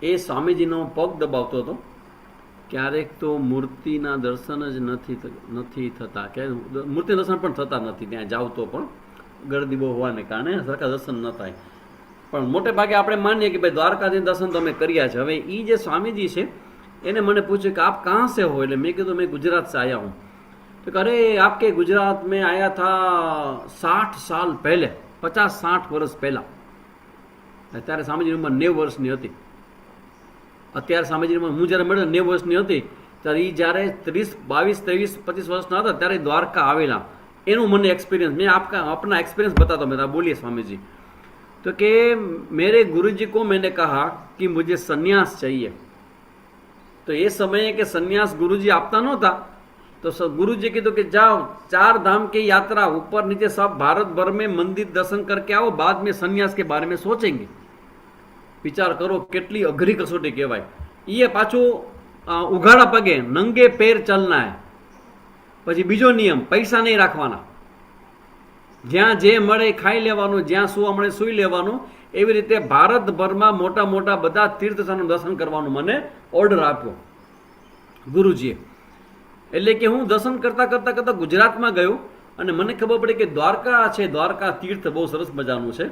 એ સ્વામીજીનો પગ દબાવતો હતો. ક્યારેક તો મૂર્તિના દર્શન જ નથી થતા, કે મૂર્તિ દર્શન પણ થતા નથી. ત્યાં જાવ તો પણ ગરદી બહુ હોવાને કારણે સરખા દર્શન ન થાય. પણ મોટે ભાગે આપણે માનીએ કે ભાઈ દ્વારકાધીશ દર્શન તો અમે કર્યા છે. હવે એ જે સ્વામીજી છે એને મને પૂછ્યું કે આપ કહાં સે હો? એટલે મેં કીધું મેં ગુજરાત से आया हूँ. तो कह अरे आपके गुजरात में आया था 60 साल पहले, 50-60 વર્ષ પહેલાં. અત્યારે સ્વામીજીની ઉંમર 90 વર્ષની હતી. અત્યારે સ્વામીજીની ઉંમર હું જ્યારે મળ્યો 90 વર્ષની હતી, ત્યારે એ જ્યારે 30, 22, 23, 25 વર્ષના હતા ત્યારે દ્વારકા આવેલા. એનું મને एक्सपीरियंस, मैं आपका अपना एक्सपीरियंस बताता हूँ. मैं बोलिए स्वामी जी. तो कि मेरे गुरुजी को मैंने कहा कि मुझे संन्यास चाहिए. तो ये समय के संन्यास गुरुजी आपता नહોતા, तो गुरुजी કીધું કે जाओ 4 धाम की यात्रा ऊपर नीचे सब भारत भर में मंदिर दर्शन करके आओ, बाद में संन्यास के बारे में सोचेंगे. विचार करो કેટલી અઘરી કસોટી કહેવાય. એ પાછું ઉઘાડા પગે નંગે પેર ચલના હે. પછી બીજો નિયમ, પૈસા નહીં રાખવાના. જ્યાં જે મળે ખાઈ લેવાનું, જ્યાં સુવા મળે સૂઈ લેવાનું. એવી રીતે ભારતભરમાં મોટા મોટા બધા તીર્થસ્થાનનું દર્શન કરવાનું મને ઓર્ડર આપ્યો ગુરુજીએ. એટલે કે હું દર્શન કરતાં કરતાં કરતાં ગુજરાતમાં ગયો, અને મને ખબર પડી કે દ્વારકા છે, દ્વારકા તીર્થ બહુ સરસ મજાનું છે.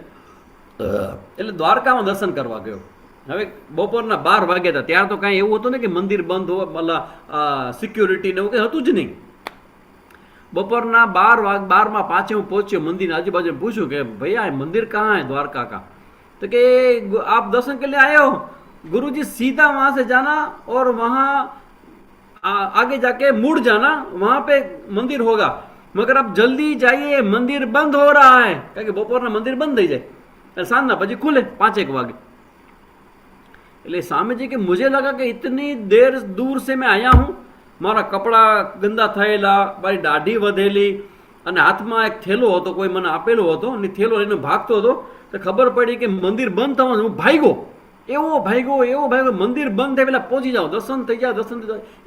એટલે દ્વારકામાં દર્શન કરવા ગયો. હવે બપોરના 12 વાગ્યા હતા. ત્યારે તો કાંઈ એવું હતું ને કે મંદિર બંધ હોય, મતલબ સિક્યોરિટી ને એવું કંઈ હતું જ નહીં. બપોરના 12:00 पाँचे હું પહોંચ્યો મંદિર આજુબાજુ. પૂછ્યું કે भैया मंदिर कहाँ है द्वारका का? तो कि आप दर्शन के लिए आए हो? गुरुजी सीधा वहाँ से जाना और वहाँ आगे जाके मुड़ जाना, वहाँ पे मंदिर होगा, मगर आप जल्दी जाइए, मंदिर बंद हो रहा है. કારણ કે બપોરના મંદિર બંધ થઈ જાય, સાંજના પછી ખુલે 5-1 વાગે. એટલે સ્વામીજી કે मुझे लगा कि इतनी देर दूर से मैं आया हूँ, મારા કપડાં ગંદા થયેલા, મારી દાઢી વધેલી, અને હાથમાં એક થેલો હતો, કોઈ મને આપેલો હતો, અને થેલો લઈને ભાગતો હતો. તો ખબર પડી કે મંદિર બંધ થવાનું. હું ભાગ્યો, એવો ભાગ્યો, મંદિર બંધ થાય પેલા પહોંચી જાઉં, દર્શન થઈ જાય,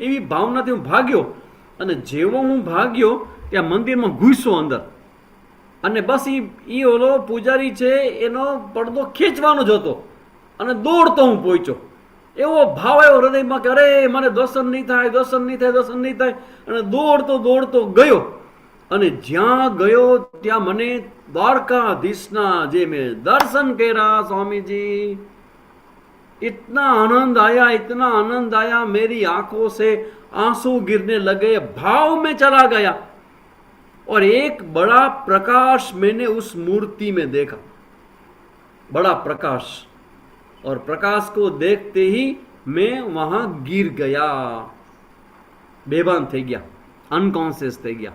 એવી ભાવનાથી હું ભાગ્યો. અને જેવો હું ભાગ્યો ત્યાં મંદિરમાં ઘૂસ્યો અંદર, અને બસ એ ઓલો પૂજારી છે એનો પડદો ખેંચવાનો જ હતો, અને દોડતો હું પહોંચ્યો. એવો ભાવ આવ્યો હૃદયમાં કે અરે મને દર્શન નહીં થાય. અને દોડતો ગયો, અને જ્યાં ગયો ત્યાં મને દ્વારકાધીશના જે મેં દર્શન કર્યા સ્વામીજી, इतना आनंद आया, मेरी आंखों से आंसू गिरने लगे, भाव में चला गया. और एक बड़ा प्रकाश मैंने उस मूर्ति में देखा, बड़ा प्रकाश. और प्रकाश को देखते ही मैं वहां गिर गया, बेभान થઈ ગયા, अनकॉन्शियस થઈ ગયા,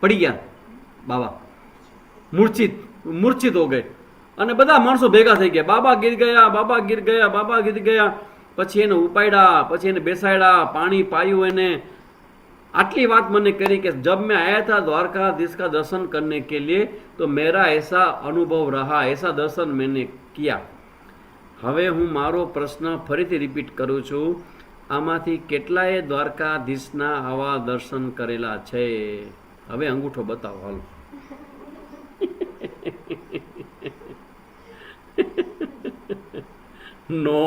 પડી ગયા બાબા, મૂર્છિત હો ગए. અને બધા માણસો ભેગા થઈ ગયા, બાબા ગીર ગયા. પછી એને ઉપાડ્યા, પછી એને બેસાડ્યા, પાણી પાયું એને. આટલી વાત મને કરી કે जब मैं आया था द्वारकाधीश का दर्शन करने के लिए तो मेरा ऐसा अनुभव रहा, ऐसा दर्शन मैंने किया. હવે હું મારો પ્રશ્ન ફરીથી રિપીટ કરું છું. આમાંથી કેટલાએ દ્વારકાધીશના આવા દર્શન કરેલા છે? હવે અંગૂઠો બતાવો, હાલો. નો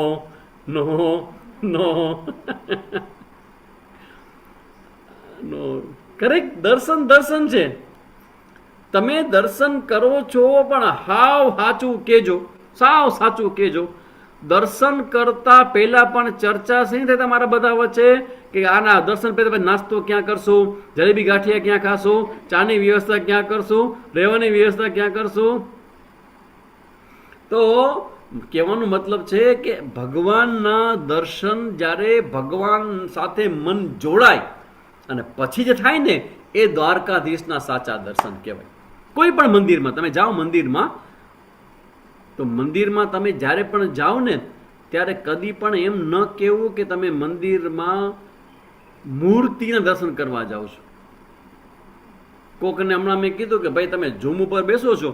કરેક્ટ. દર્શન છે. તમે દર્શન કરો છો, પણ હાવ સાચું કેજો, સાવ સાચું કેજો. દર્શન કરતા પહેલા પણ ચર્ચા નહીં થઈ તમારા બધા વચ્ચે કે આના દર્શન પહેલા નાસ્તો ક્યાં કરશું, જલેબી ગાંઠિયા ક્યાં ખાશું, ચાની વ્યવસ્થા ક્યાં કરશું, રહેવાની વ્યવસ્થા ક્યાં કરશું? તો કહેવાનો મતલબ છે કે ભગવાનના દર્શન જ્યારે ભગવાન સાથે મન જોડાય અને પછી જે થાય ને એ દ્વારકાધીશના સાચા દર્શન કહેવાય. કોઈ પણ મંદિરમાં તમે જાઓ, મંદિરમાં તો મંદિરમાં તમે જ્યારે પણ જાઓ ને ત્યારે કદી પણ એમ ન કહેવું કે તમે મંદિરમાં મૂર્તિના દર્શન કરવા જાઉં છું. કોકને હમણાં મેં કીધું કે ભાઈ તમે ઝૂમ ઉપર બેસો છો,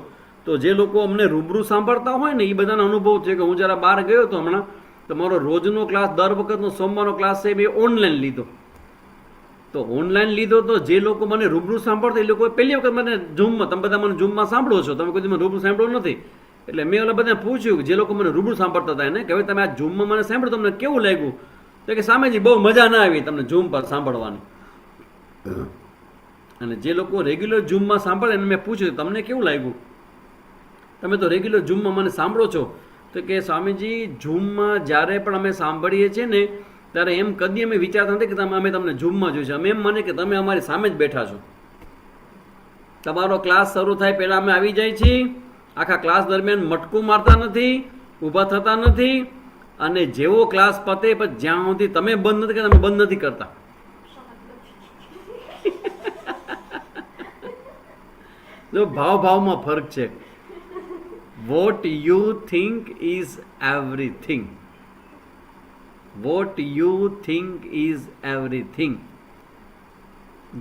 તો જે લોકો અમને રૂબરૂ સાંભળતા હોય ને એ બધાનો અનુભવ છે કે હું જરા બહાર ગયો હતો હમણાં, તો મારો રોજનો ક્લાસ, દર વખતનો સોમવારનો ક્લાસ છે એ ઓનલાઈન લીધો. તો ઓનલાઈન લીધો તો જે લોકો મને રૂબરૂ સાંભળતા એ લોકો પહેલી વખત મને ઝૂમમાં, તમે બધા મને ઝૂમમાં સાંભળો છો, તમે કોઈ મને રૂબરૂ સાંભળ્યો નથી. એટલે મેં ઓલા બધાને પૂછ્યું જે લોકો મને રૂબરૂ સાંભળતા હતા એને કે હવે તમે આ ઝૂમમાં મને સાંભળો, તમને કેવું લાગ્યું? તો કે સામેજી બહુ મજા ના આવી તમને ઝૂમ પર સાંભળવાની. અને જે લોકો રેગ્યુલર ઝૂમમાં સાંભળે એને મેં પૂછ્યું તમને કેવું લાગ્યું? તમે તો રેગ્યુલર ઝૂમમાં મને સાંભળો છો. તો કે સ્વામીજી ઝૂમમાં જ્યારે પણ અમે સાંભળીએ છીએ ને ત્યારે એમ કદી અમે વિચારતા નથી કે અમે તમને ઝૂમમાં જોઈશું. અમે એમ માને કે તમે અમારી સામે જ બેઠા છો. તમારો ક્લાસ શરૂ થાય પહેલાં અમે આવી જાય છીએ. આખા ક્લાસ દરમિયાન મટકું મારતા નથી, ઊભા થતા નથી, અને જેવો ક્લાસ પતે પછી જ્યાં સુધી તમે બંધ નથી કરતા અમે બંધ નથી કરતા. જો ભાવમાં ફરક છે. What you think is everything. What you think is everything.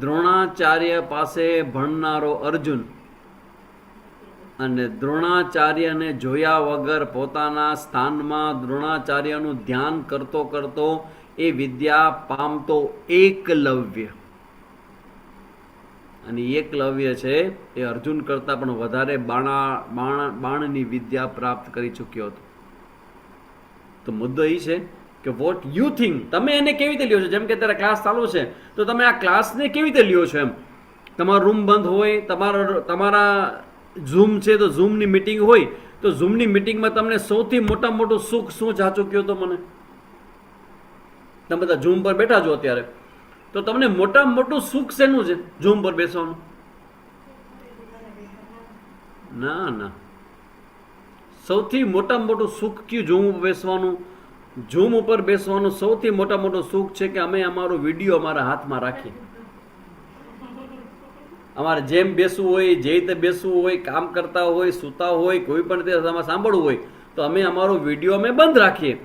Dronacharya પાસે ભણનારો અર્જુન અને દ્રોણાચાર્યને જોયા વગર પોતાના સ્થાનમાં દ્રોણાચાર્યનું ધ્યાન કરતો કરતો એ વિદ્યા પામતો એકલવ્ય. અને એકલવ્ય છે એ અર્જુન કરતાં પણ વધારે બાણની વિદ્યા પ્રાપ્ત કરી ચૂક્યો હતો. તો મુદ્દો એ છે કે વોટ યુ થિંક, તમે એને કેવી રીતે લ્યો છો? જેમ કે ત્યારે ક્લાસ ચાલુ છે તો તમે આ ક્લાસને કેવી રીતે લ્યો છો? એમ તમારો રૂમ બંધ હોય, તમારા ઝૂમ છે તો ઝૂમની મિટિંગ હોય, તો ઝૂમની મિટિંગમાં તમને સૌથી મોટામાં મોટું સુખ શું જાચું કયો તો મને? તમે બધા ઝૂમ પર બેઠા છો અત્યારે, તો તમને મોટામાં મોટું સુખ શેનું છે ઝૂમ પર બેસવાનું? ના, સૌથી મોટામાં મોટું સુખ કયું ઝૂમ ઉપર બેસવાનું? ઝૂમ ઉપર બેસવાનું સૌથી મોટામાં મોટું સુખ છે કે અમે અમારો વિડીયો અમારા હાથમાં રાખીએ. અમારે જેમ બેસવું હોય, જે રીતે બેસવું હોય, કામ કરતા હોય, સૂતા હોય, કોઈ પણ રીતે સાંભળવું હોય તો અમે અમારો વિડીયો અમે બંધ રાખીએ.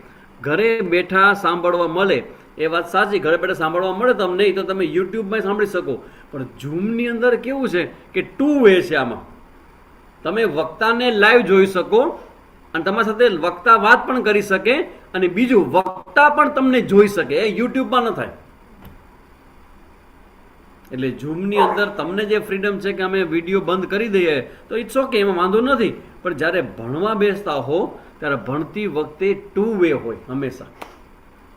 ઘરે બેઠા સાંભળવા મળે એ વાત સાચી, ઘરે બેઠા સાંભળવા મળે તમને, નહીં તો તમે યુટ્યુબમાં સાંભળી શકો. પણ ઝૂમની અંદર કેવું છે કે 2 વે છે. આમાં તમે વક્તાને લાઈવ જોઈ શકો અને તમારી સાથે વક્તા વાત પણ કરી શકે, અને બીજું વક્તા પણ તમને જોઈ શકે. એ યુટ્યુબમાં ન થાય. એટલે ઝૂમની અંદર તમને જે ફ્રીડમ છે કે અમે વિડીયો બંધ કરી દઈએ તો ઇટ્સ ઓકે, એમાં વાંધો નથી. પણ જ્યારે ભણવા બેસતા હો ત્યારે ભણતી વખતે 2 વે હોય હંમેશા.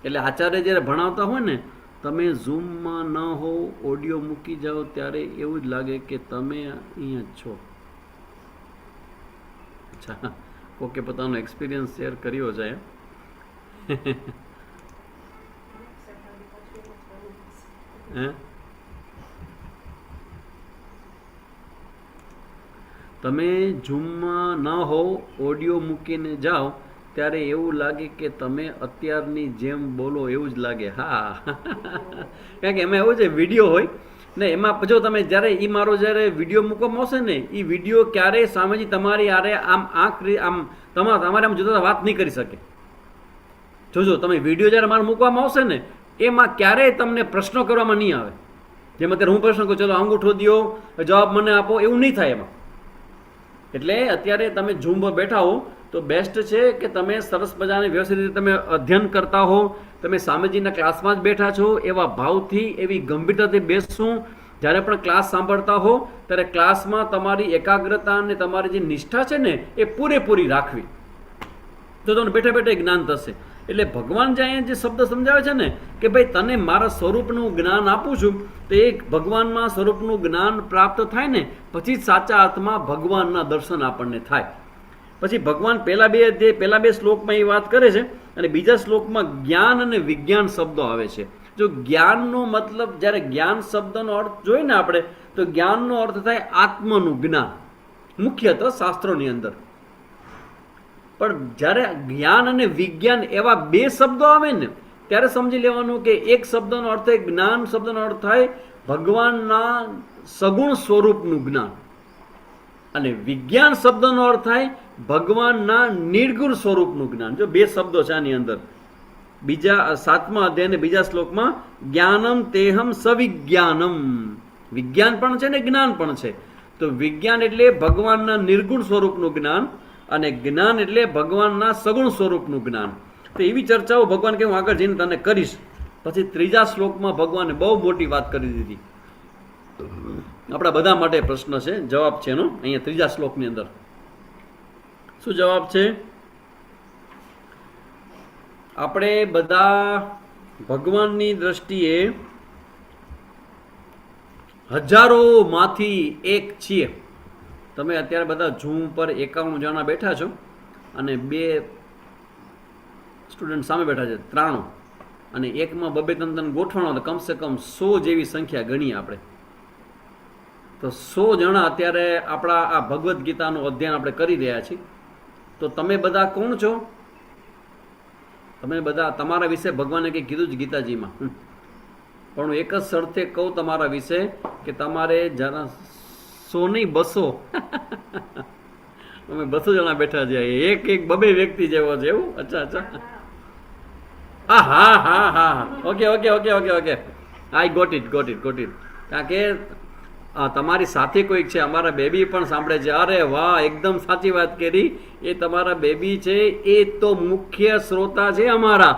એટલે આચાર્ય જ્યારે ભણાવતા હોય ને, તમે ઝૂમમાં ન હો, ઓડિયો મૂકી જાઓ ત્યારે એવું જ લાગે કે તમે અહીંયા જ છો. અચ્છા, કોકે પોતાનો એક્સપિરિયન્સ શેર કર્યો છે. હે, તમે ઝૂમમાં ન હોવ, ઓડિયો મૂકીને જાઓ ત્યારે એવું લાગે કે તમે અત્યારની જેમ બોલો એવું જ લાગે. હા, કારણ કે એમાં એવું છે વિડીયો હોય ને, એમાં જો તમે જ્યારે એ મારો જ્યારે વિડીયો મૂકવામાં આવશે ને, એ વિડીયો ક્યારેય સામેજી તમારી આરે આમ આમ તમારે આમ જોતા વાત નહીં કરી શકે. જોજો તમે વિડીયો જ્યારે મારે મૂકવામાં આવશે ને, એમાં ક્યારેય તમને પ્રશ્નો કરવામાં નહીં આવે. જેમ અત્યારે હું પ્રશ્ન કહું ચલો અંગૂઠો દો, જવાબ મને આપો, એવું નહીં થાય એમાં. એટલે અત્યારે તમે ઝૂમ પર બેઠા હો તો બેસ્ટ છે કે તમે સરસ મજાને વ્યવસ્થિત રીતે તમે અધ્યયન કરતા હો, તમે સ્વામીજીના ક્લાસમાં જ બેઠા છો એવા ભાવથી, એવી ગંભીરતાથી બેસશું. જ્યારે પણ ક્લાસ સાંભળતા હો ત્યારે ક્લાસમાં તમારી એકાગ્રતા અને તમારી જે નિષ્ઠા છે ને એ પૂરેપૂરી રાખવી, તો તમને બેઠા બેઠા જ્ઞાન થશે. એટલે ભગવાન જે અહીંયા જે શબ્દ સમજાવે છે ને કે ભાઈ તને મારા સ્વરૂપનું જ્ઞાન આપું છું, તો એ ભગવાનમાં સ્વરૂપનું જ્ઞાન પ્રાપ્ત થાય ને પછી સાચા અર્થમાં ભગવાનના દર્શન આપણને થાય. પછી ભગવાન પહેલા બે શ્લોકમાં એ વાત કરે છે, અને બીજા શ્લોકમાં જ્ઞાન અને વિજ્ઞાન શબ્દો આવે છે. જો જ્ઞાનનો મતલબ, જ્યારે જ્ઞાન શબ્દનો અર્થ જોઈએ ને આપણે, તો જ્ઞાનનો અર્થ થાય આત્મનું જ્ઞાન, મુખ્યતઃ શાસ્ત્રોની અંદર. પણ જ્યારે જ્ઞાન અને વિજ્ઞાન એવા 2 શબ્દો આવે ને ત્યારે સમજી લેવાનું કે એક શબ્દનો અર્થ થાય, જ્ઞાન શબ્દનો અર્થ થાય ભગવાનના સગુણ સ્વરૂપનું જ્ઞાન, અને વિજ્ઞાન શબ્દનો અર્થ થાય ભગવાનના નિર્ગુણ સ્વરૂપનું જ્ઞાન. જો 2 શબ્દો છે આની અંદર. બીજા 7મા અધ્યાયને બીજા શ્લોકમાં જ્ઞાનમ તેહમ સવિજ્ઞાનમ, વિજ્ઞાન પણ છે ને જ્ઞાન પણ છે. તો વિજ્ઞાન એટલે ભગવાનના નિર્ગુણ સ્વરૂપનું જ્ઞાન અને જ્ઞાન એટલે ભગવાનના સગુણ સ્વરૂપનું જ્ઞાન. તો એવી ચર્ચાઓ ભગવાન કે હું આગળ જઈને તને કરીશ. પછી 3જા શ્લોકમાં ભગવાને બહુ મોટી વાત કરી દીધી. આપણા બધા માટે પ્રશ્ન છે, જવાબ છે એનો અહીંયા 3જા શ્લોકની અંદર. શું જવાબ છે? આપણે બધા ભગવાનની દ્રષ્ટિએ હજારોમાંથી એક છીએ. તમે અત્યારે બધા ઝૂમ પર 51 જણા બેઠા છો અને 2 સ્ટુડન્ટ સામે બેઠા છે, 93, અને એકમાં 2-3 ગોઠવાનો, તો કમસે કમ 100 જેવી સંખ્યા ગણીએ આપણે. તો 100 જણા અત્યારે આપણા આ ભગવદ્ ગીતાનું અધ્યયન આપણે કરી રહ્યા છીએ. તો તમે બધા કોણ છો? તમે બધા, તમારા વિશે ભગવાને કંઈ કીધું જ ગીતાજીમાં, પણ હું એક જ શરતે કહું તમારા વિશે કે તમારે જરા 100 નહીં 200 અમે 200 જણા બેઠા છે, એક 2 વ્યક્તિ જેવો છે એવું. અચ્છા હા ઓકે આઈ ગોટ ઇટ. કારણ કે તમારી સાથે કોઈક છે, અમારા બેબી પણ સાંભળે છે. અરે વાહ, એકદમ સાચી વાત કરી. એ તમારા બેબી છે, એ તો મુખ્ય શ્રોતા છે અમારા.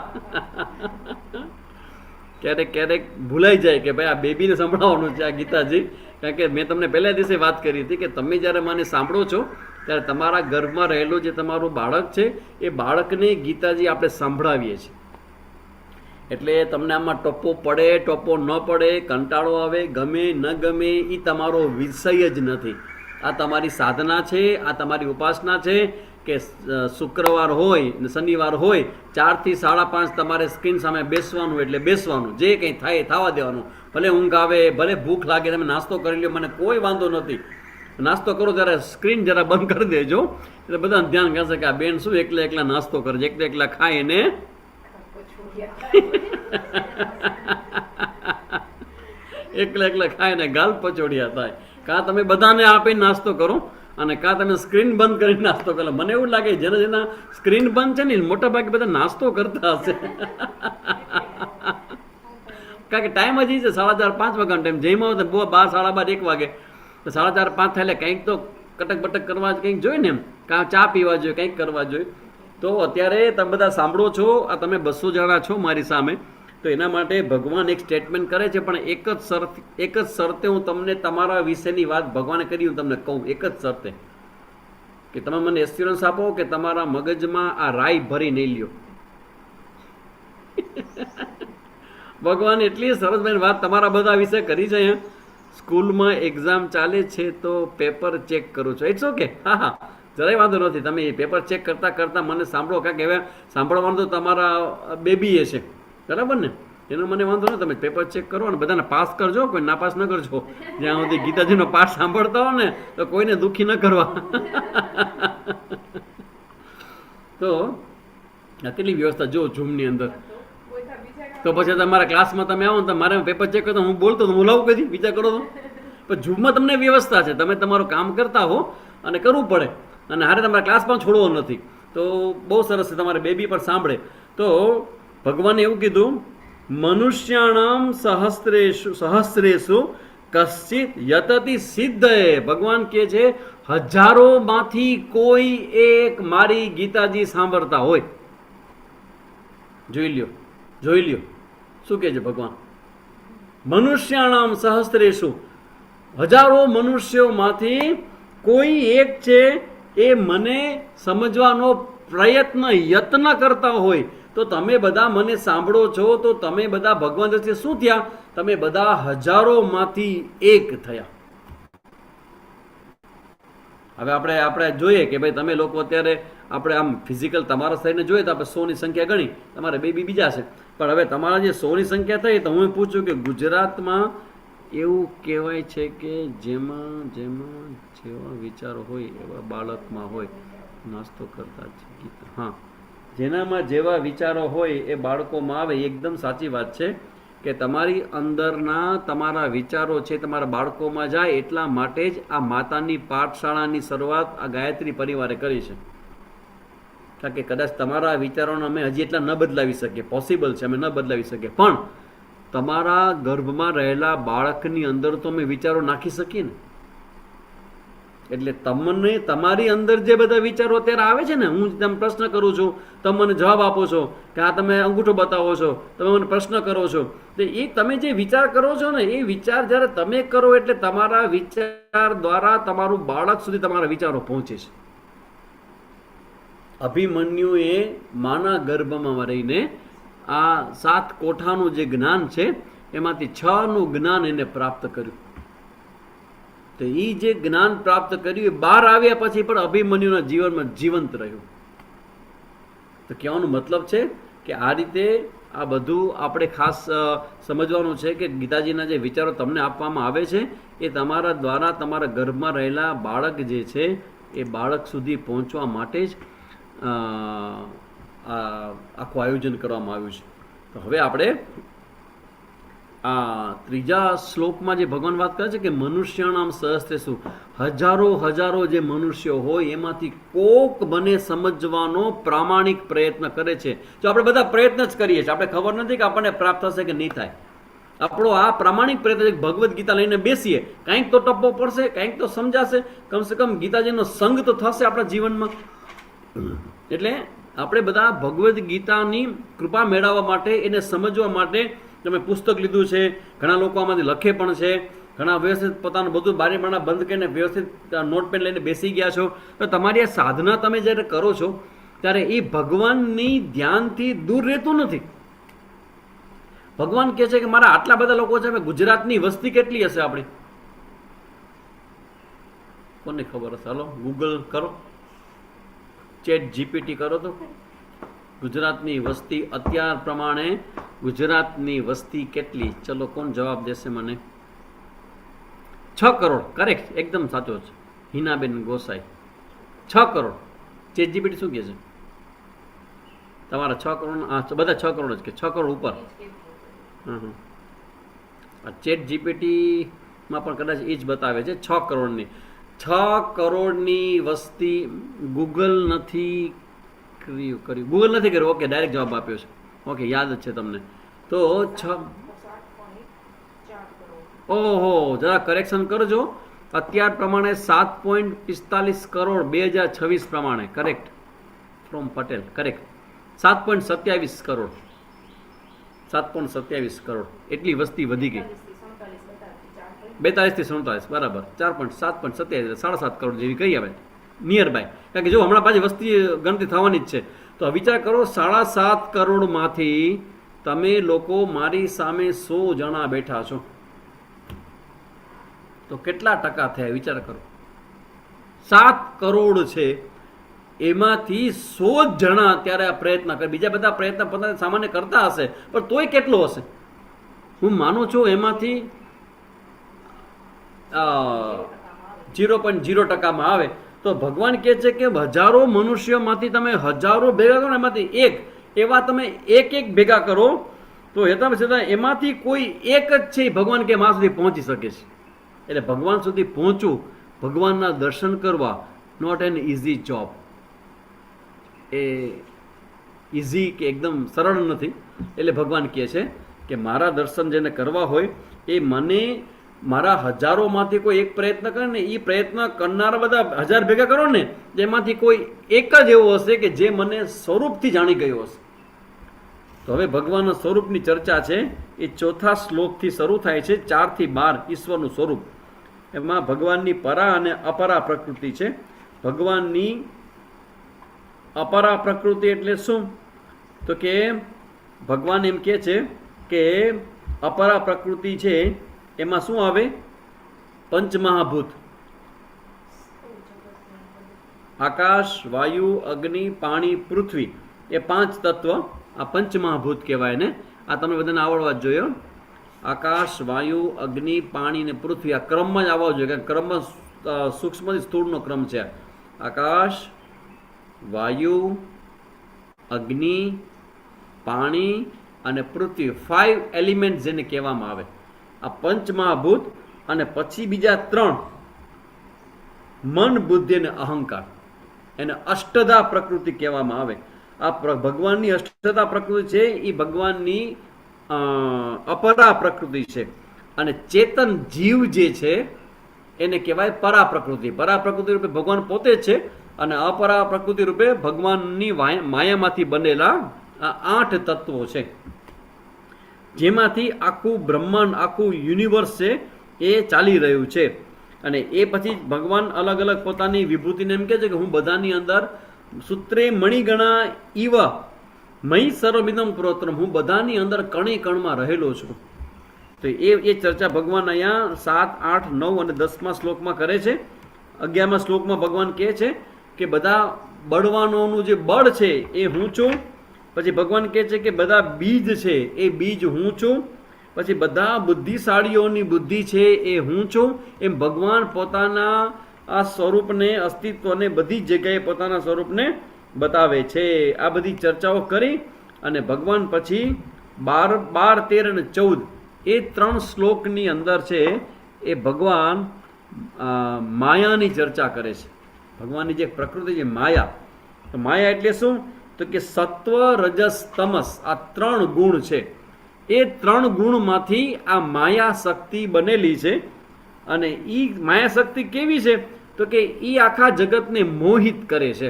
ક્યારેક ભૂલાઈ જાય કે ભાઈ આ બેબીને સંભળાવવાનું છે આ ગીતાજી. કારણ કે મેં તમને પહેલા દિવસે વાત કરી હતી કે તમે જ્યારે મને સાંભળો છો ત્યારે તમારા ગર્ભમાં રહેલું જે તમારું બાળક છે એ બાળકને ગીતાજી આપણે સંભળાવીએ છીએ. એટલે તમને આમાં ટપ્પો પડે, ટપ્પો ન પડે, કંટાળો આવે, ગમે ન ગમે, એ તમારો વિષય જ નથી. આ તમારી સાધના છે, આ તમારી ઉપાસના છે કે શુક્રવાર હોય ને શનિવાર હોય 4 થી 5:30 તમારે સ્ક્રીન સામે બેસવાનું, એટલે બેસવાનું, જે કંઈ થાય થવા દેવાનું. ભલે ઊંઘ આવે, ભલે ભૂખ લાગે, તમે નાસ્તો કરી લો, મને કોઈ વાંધો નથી. નાસ્તો કરો ત્યારે સ્ક્રીન જરા બંધ કરી દેજો, એટલે બધાને ધ્યાન કરશે કે આ બેન શું એકલા નાસ્તો કરે છે, એકલા ખાય ને એકલા ખાય ને ગાલ પચોડિયા થાય. કાં તમે બધાને આપીને નાસ્તો કરો અને કાં તમે સ્ક્રીન બંધ કરીને નાસ્તો કરો. મને એવું લાગે જેના સ્ક્રીન બંધ છે ને મોટા ભાગે બધા નાસ્તો કરતા હશે. કારણ કે ટાઈમ જ છે 4:30-5 વાગ્યાનો ટાઈમ. જઈમાં હોય તો 12, 12:30, 1 વાગે, તો 4:30-5 થાય એટલે કંઈક તો કટક બટક કરવા કંઈક જોઈએ ને, એમ કાં ચા પીવા જોઈએ, કંઈક કરવા જોઈએ. તો અત્યારે તમે બધા સાંભળો છો, આ તમે 200 જણા છો મારી સામે, તો એના માટે ભગવાન એક સ્ટેટમેન્ટ કરે છે, પણ એક જ શરતે હું તમને તમારા વિશેની વાત ભગવાને કરી હું તમને કહું. એક જ શરતે કે તમે મને એસ્યોરન્સ આપો કે તમારા મગજમાં આ રાઈ ભરી નહીં લ્યો. ભગવાન એટલી સરસ ભાઈ વાત તમારા બધા વિશે કરી છે. અહીંયા સ્કૂલમાં એક્ઝામ ચાલે છે તો પેપર ચેક કરું છું. ઇટ્સ ઓકે, હા, જરાય વાંધો નથી. તમે પેપર ચેક કરતા મને સાંભળો, કારણ કે હવે સાંભળવાનું તો તમારા બેબી છે, બરાબર ને? એનો મને વાંધો નથી. તમે પેપર ચેક કરો અને બધાને પાસ કરજો, કોઈ નાપાસ ન કરજો. જ્યાં સુધી ગીતાજીનો પાઠ સાંભળતા હો ને તો કોઈને દુઃખી ન કરવા. તો આ કેટલી વ્યવસ્થા જો ઝૂમની અંદર. તો પછી તમારા ક્લાસમાં તમે આવો ને મારે પેપર ચેક કરતો હું બોલતો હું લાવું કદી વિચાર કરો તો. પણ ઝૂમમાં તમને વ્યવસ્થા છે, તમે તમારું કામ કરતા હો અને કરવું પડે, અને હારે તમારા ક્લાસ પણ છોડવો નથી. તો બહુ સરસ છે, તમારે બેબી પણ સાંભળે. તો ભગવાને એવું કીધું, મનુષ્યાણામ સહસ્રેષુ કશ્ચિત યતતિ સિદ્ધએ. ભગવાન કહે છે હજારોમાંથી કોઈ એક મારી ગીતાજી સાંભળતા હોય. જોઈ લ્યો શું કહે છે ભગવાન? મનુષ્યાણામ સહસ્રેષુ, હજારો મનુષ્યોમાંથી કોઈ એક છે એ મને સમજવાનો યત્ન કરતા હોય. તો તમે બધા મને સાંભળો છો, તો તમે બધા ભગવાન દ્રષ્ટિએ શું થયા? તમે બધા હજારોમાંથી એક થયા. હવે આપણે જોઈએ કે ભાઈ તમે લોકો અત્યારે આપણે આમ ફિઝિકલ તમારા શરીરને જોઈએ તો આપણે 100ની સંખ્યા ગણી, તમારે બેબી બીજા છે, પણ હવે તમારા જે 100ની સંખ્યા થઈ તો હું પૂછું કે ગુજરાતમાં એવું કહેવાય છે કે જેમાં જેવા વિચારો હોય એવા બાળકમાં હોય. નાસ્તો કરતા જ ગીતા, હા, જેનામાં જેવા વિચારો હોય એ બાળકોમાં આવે. એકદમ સાચી વાત છે કે તમારી અંદરના તમારા વિચારો છે તમારા બાળકોમાં જાય. એટલા માટે જ આ માતાની પાઠશાળાની શરૂઆત આ ગાયત્રી પરિવારે કરી છે. કારણ કે કદાચ તમારા વિચારોને અમે હજી એટલા ન બદલાવી શકીએ, પોસિબલ છે અમે ન બદલાવી શકીએ, પણ તમારા ગર્ભમાં રહેલા બાળકની અંદર તો અમે વિચારો નાખી શકીએ ને. એટલે તમને તમારી અંદર જે બધા વિચારો અત્યારે આવે છે ને, હું તમે પ્રશ્ન કરું છું, તમે મને જવાબ આપો છો કે આ તમે અંગૂઠો બતાવો છો, તમે મને પ્રશ્ન કરો છો, તો એ તમે જે વિચાર કરો છો ને એ વિચાર જ્યારે તમે કરો એટલે તમારા વિચાર દ્વારા તમારું બાળક સુધી તમારા વિચારો પહોંચે છે. અભિમન્યુએ માના ગર્ભમાં રહીને આ 7 કોઠાનું જે જ્ઞાન છે એમાંથી 6નું જ્ઞાન એને પ્રાપ્ત કર્યું. તો એ જે જ્ઞાન પ્રાપ્ત કર્યું એ બહાર આવ્યા પછી પણ અભિમન્યુના જીવનમાં જીવંત રહ્યું. તો કહેવાનો મતલબ છે કે આ રીતે આ બધું આપણે ખાસ સમજવાનું છે કે ગીતાજીના જે વિચારો તમને આપવામાં આવે છે એ તમારા દ્વારા તમારા ગર્ભમાં રહેલા બાળક જે છે એ બાળક સુધી પહોંચવા માટે જ આખું આયોજન કરવામાં આવ્યું છે. તો હવે આપણે આ 3જા શ્લોકમાં જે ભગવાન વાત કરે છે કે મનુષ્યાણામ સહસ્ત્રેષુ, હજારો જે મનુષ્યો હોય એમાંથી કોક મને સમજવાનો પ્રામાણિક પ્રયત્ન કરે છે. જો આપણે બધા પ્રયત્ન જ કરીએ છીએ, આપણે ખબર નથી કે આપણને પ્રાપ્ત થશે કે નહીં થાય. આપણો આ પ્રામાણિક પ્રયત્ન ભગવદ્ ગીતા લઈને બેસીએ, કંઈક તો ટપ્પો પડશે, કંઈક તો સમજાશે, કમસે કમ ગીતાજીનો સંગ તો થશે આપણા જીવનમાં. એટલે આપણે બધા ભગવદ્ ગીતાની કૃપા મેળવવા માટે, એને સમજવા માટે તમે પુસ્તક લીધું છે, ઘણા લોકો આમાંથી લખે પણ છે, ઘણા વ્યવસ્થિત પોતાનું બધું બારી બારણા બંધ કરીને વ્યવસ્થિત નોટ પેન લઈને બેસી ગયા છો. તો તમારી આ સાધના તમે જ્યારે કરો છો ત્યારે એ ભગવાનની ધ્યાનથી દૂર રહેતું નથી. ભગવાન કહે છે કે મારા આટલા બધા લોકો છે, ગુજરાતની વસ્તી કેટલી હશે આપણી, કોને ખબર હશે? હાલો ગૂગલ કરો, ચેટ જીપીટી કરો તો ગુજરાતની વસ્તી અત્યાર પ્રમાણે ગુજરાતની વસ્તી કેટલી? ચલો કોણ જવાબ દેશે મને? 6 કરોડ. કરેક્ટ, એકદમ સાચો છે હિનાબેન ગોસાઈ, 6 કરોડ. ચેટ જીપીટી શું કહે છે? તમારા 6 કરોડ, બધા 6 કરોડ જ કે 6 કરોડ ઉપર? ચેટ જીપીટીમાં પણ કદાચ એ જ બતાવે છે 6 કરોડની. 6 કરોડની વસ્તી ગૂગલ નથી કર્યું. ઓકે, ડાયરેક્ટ જવાબ આપ્યો છે. ઓકે, યાદ જ છે તમને. તો 6, ઓહો, જરા કરેક્શન કરજો. અત્યાર પ્રમાણે 7.45 કરોડ 2026 પ્રમાણે. Correct, from Patel. Correct, 7.27 crore. 7.27 crore એટલી વસ્તી વધી ગઈ. 42 થી 47 બરાબર. 7.27 7.5 કરોડ જેવી કહી આવે નિયર બાય. કારણ કે જો હમણાં પાછી વસ્તી ગણતરી થવાની જ છે. તો વિચાર કરો, 7.5 કરોડમાંથી તમે લોકો મારી સામે 100 જણા બેઠા છો, તો કેટલા ટકા થયા વિચાર કરો. 7 કરોડ છે, એમાંથી 100 જણા અત્યારે આ પ્રયત્ન કરે. બીજા બધા પ્રયત્ન પોતાને સામાન્ય કરતા હશે, પણ તોય કેટલો હશે? હું માનું છું એમાંથી 0.0% આવે. તો ભગવાન કહે છે કે હજારો મનુષ્યોમાંથી તમે હજારો ભેગા કરો, એમાંથી એક એવા તમે એક ભેગા કરો, તો એમાંથી કોઈ એક જ છે ભગવાન કે મા સુધી પહોંચી શકે છે. એટલે ભગવાન સુધી પહોંચવું, ભગવાનના દર્શન કરવા, નોટ એન ઇઝી જોબ. એ ઇઝી કે એકદમ સરળ નથી. એટલે ભગવાન કહે છે કે મારા દર્શન જેને કરવા હોય એ મને મારા હજારોમાંથી કોઈ એક પ્રયત્ન કરે ને, એ પ્રયત્ન કરનારા બધા 1000 ભેગા કરો ને, એમાંથી કોઈ એક જ એવો હશે કે જે મને સ્વરૂપથી જાણી ગયો હશે. તો હવે ભગવાનના સ્વરૂપની ચર્ચા છે. એ 4થા શ્લોકથી શરૂ થાય છે, 4 થી 12 ઈશ્વરનું સ્વરૂપ. એમાં ભગવાનની પરા અને અપરા પ્રકૃતિ છે. ભગવાનની અપરા પ્રકૃતિ એટલે શું? તો કે ભગવાન એમ કહે છે કે અપરા પ્રકૃતિ છે એમાં શું આવે? પંચમહાભૂત, આકાશ, વાયુ, અગ્નિ, પાણી, પૃથ્વી, એ 5 તત્વ આ પંચમહાભૂત કહેવાય ને. આ તમને બધાને આવડવા જ જોઈએ. આકાશ, વાયુ, અગ્નિ, પાણી ને પૃથ્વી, આ ક્રમમાં જ આવવા જોઈએ, કારણ ક્રમમાં સૂક્ષ્મથી સ્થૂળનો ક્રમ છે. આકાશ, વાયુ, અગ્નિ, પાણી અને પૃથ્વી, 5 એલિમેન્ટ જેને કહેવામાં આવે. આ પંચમહાભૂત. અને પછી બીજા 3 મન, બુદ્ધિ અને અહંકાર. એને અષ્ટધા પ્રકૃતિ કહેવામાં આવે. આ ભગવાનની અષ્ટધા પ્રકૃતિ છે એ ભગવાનની અપરા પ્રકૃતિ છે. અને ચેતન જીવ જે છે એને કહેવાય પરા પ્રકૃતિ. પરા પ્રકૃતિ રૂપે ભગવાન પોતે જ છે અને અપરા પ્રકૃતિ રૂપે ભગવાનની માયામાંથી બનેલા આ 8 તત્વો છે, જેમાંથી આખું બ્રહ્માંડ, આખું યુનિવર્સ છે એ ચાલી રહ્યું છે. અને એ પછી ભગવાન અલગ અલગ પોતાની વિભૂતિને એમ કહે છે કે હું બધાની અંદર સૂત્રે મણિગણા ઈવ મહી સર્વમિદમ પ્રોત્રમ, હું બધાની અંદર કણે કણમાં રહેલો છું. તો એ ચર્ચા ભગવાન અહીંયા 7, 8, 9 અને 10મા શ્લોકમાં કરે છે. 11મા શ્લોકમાં ભગવાન કહે છે કે બધા બળવાનોનું જે બળ છે એ હું છું. પછી ભગવાન કહે છે કે બધા બીજ છે એ બીજ હું છું. પછી બધા બુદ્ધિશાળીઓની બુદ્ધિ છે એ હું છું. એમ ભગવાન પોતાના આ સ્વરૂપને, અસ્તિત્વને બધી જગ્યાએ પોતાના સ્વરૂપને બતાવે છે. આ બધી ચર્ચાઓ કરી અને ભગવાન પછી 12, 13 અને 14 એ 3 શ્લોકની અંદર છે એ ભગવાન માયાની ચર્ચા કરે છે. ભગવાનની જે પ્રકૃતિ છે માયા, તો માયા એટલે શું? તો કે સત્વ, રજસ, તમસ આ 3 ગુણ છે. એ 3 ગુણમાંથી આ માયા શક્તિ બનેલી છે. અને એ માયા શક્તિ કેવી છે? તો કે એ આખા જગતને મોહિત કરે છે.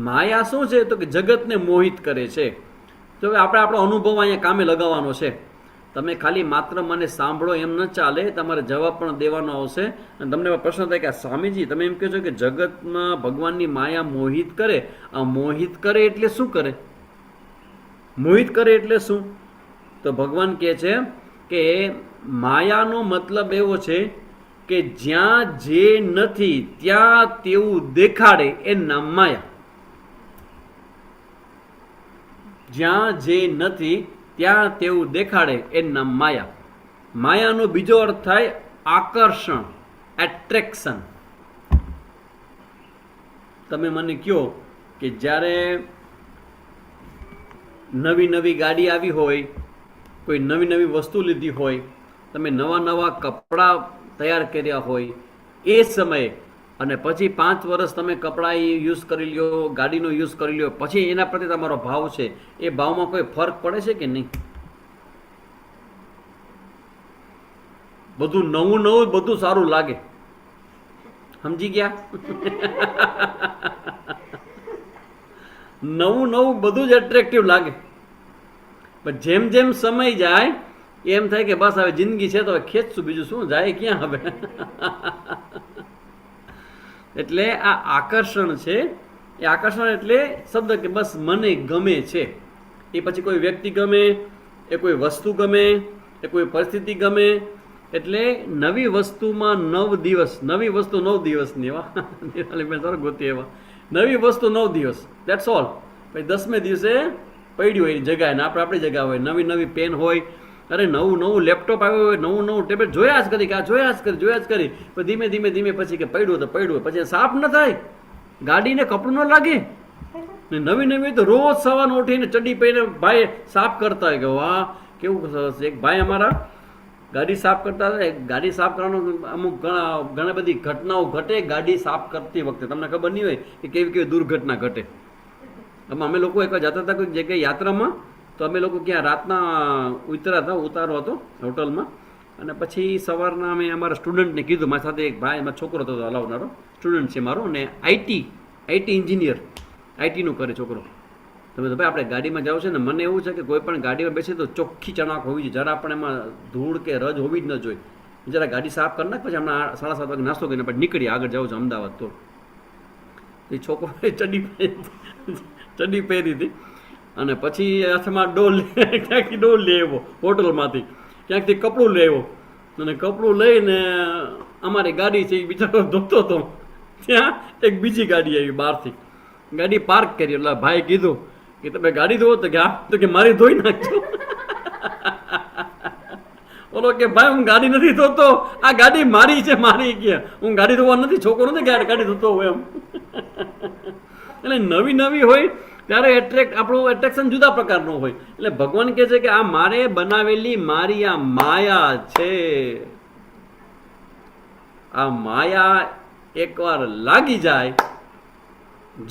માયા શું છે? તો કે જગતને મોહિત કરે છે. તો હવે આપણે આપણો અનુભવ અહીંયા કામે લગાવવાનો છે. તમે ખાલી માત્ર મને સાંભળો એમ ન ચાલે, તમારે જવાબ પણ દેવાનો આવશે. અને તમને પ્રશ્ન થાય કે સ્વામીજી તમે એમ કહો છો કે જગતમાં ભગવાનની માયા મોહિત કરે, આ મોહિત કરે એટલે શું કરે? મોહિત કરે એટલે શું? તો ભગવાન કહે છે કે માયાનો મતલબ એવો છે કે જ્યાં જે નથી ત્યાં તેવું દેખાડે એ નામ માયા. જ્યાં જે નથી ત્યાં તેવું દેખાડે એ નામ માયા. માયાનો બીજો અર્થ થાય આકર્ષણ, એટ્રેક્શન. તમે મને કહો કે જ્યારે નવી નવી ગાડી આવી હોય, કોઈ નવી નવી વસ્તુ લીધી હોય, તમે નવા નવા કપડાં તૈયાર કર્યા હોય એ સમયે, અને પછી 5 વર્ષ તમે કપડાં યુઝ કરી લ્યો, ગાડીનો યુઝ કરી લ્યો, પછી એના પ્રત્યે તમારો ભાવ છે, એ ભાવમાં કોઈ ફરક પડે છે કે નહીં? બધું નવું નવું, બધું સારું લાગે. સમજી ગયા? નવું નવું બધું જ એટ્રેક્ટિવ લાગે. પણ જેમ જેમ સમય જાય એમ થાય કે બસ હવે જિંદગી છે તો હવે ખેંચશું, બીજું શું જાય ક્યાં હવે. એટલે આ આકર્ષણ છે. એ આકર્ષણ એટલે શબ્દ કે બસ મને ગમે છે. એ પછી કોઈ વ્યક્તિ ગમે, એ કોઈ વસ્તુ ગમે, એ કોઈ પરિસ્થિતિ ગમે. એટલે નવી વસ્તુમાં 9 દિવસ, નવી વસ્તુ 9 દિવસની એવા ગોતી એવા નવી વસ્તુ 9 દિવસ, દેટ્સ ઓલ. પછી 10મે દિવસે પડ્યું હોય એની જગ્યાએ, ને આપણે આપણી જગ્યા હોય. નવી નવી પેન હોય, અરે નવું નવું લેપટોપ આવ્યું હોય, નવું નવું ટેબ્લેટ જોયા જ કરી કે આ જોયા જ કરી. પણ ધીમે ધીમે ધીમે પછી કે પડ્યું તો પડ્યું, પછી સાફ ન થાય, ગાડીને કપડું ન લાગે. ને નવી નવી તો રોજ સવારનો ઉઠીને ચડ્ડી પહેરીને ભાઈ સાફ કરતા હોય કે વાહ કેવું સરસ. એક ભાઈ અમારા ગાડી સાફ કરતા હતા. ગાડી સાફ કરવાનો અમુક ઘણા બધી ઘટનાઓ ઘટે ગાડી સાફ કરતી વખતે. તમને ખબર નહીં હોય કે કેવી કેવી દુર્ઘટના ઘટે. અમે લોકો એકવાર જતા હતા કોઈ જગ્યાએ યાત્રામાં, તો અમે લોકો ક્યાં રાતના ઉતર્યા હતા, ઉતારો હતો હોટલમાં. અને પછી સવારના અમે અમારા સ્ટુડન્ટને કીધું, મારી સાથે એક ભાઈ, મારો છોકરો હતો હલાવનારો સ્ટુડન્ટ છે મારો, અને આઈટી ઇન્જિનિયર, આઈટીનું કરે છોકરો. તમે તો ભાઈ આપણે ગાડીમાં જાવ છે ને, મને એવું છે કે કોઈ પણ ગાડીમાં બેસે તો ચોખ્ખી ચણાક હોવી જોઈએ, જરા પણ એમાં ધૂળ કે રજ હોવી જ ન જોઈએ. જરા ગાડી સાફ કરી નાખ, પછી હમણાં 7:30 વાગે નાસ્તો કરીને પછી નીકળી આગળ જાઉં છું અમદાવાદ. તો એ છોકરોએ ચડ્ડી પહેરી હતી, અને પછી હાથમાં ડોલ, ક્યાંકથી ડોલ લઈ આવ્યો હોટલમાંથી, ક્યાંકથી કપડું લઈ આવ્યો, અને કપડું લઈને અમારી ગાડી છે એ બિચારો ધોતો હતો. ત્યાં એક બીજી ગાડી આવી બહારથી, ગાડી પાર્ક કરી. એટલે ભાઈ કીધું કે તમે ગાડી ધોવો? તો કે હા. તો કે મારી ધોઈ નાખજો. બોલો કે ભાઈ હું ગાડી નથી ધોતો, આ ગાડી મારી છે, મારી કે હું ગાડી ધોવા નથી, છોકરો નથી ગાડી ધોતો હોય એમ. એટલે નવી નવી હોય ત્યારે આપણું એટ્રેક્શન જુદા પ્રકારનું હોય. એટલે ભગવાન કહે છે કે આ મારે બનાવેલી મારી આ માયા છે. આ માયા એકવાર લાગી જાય,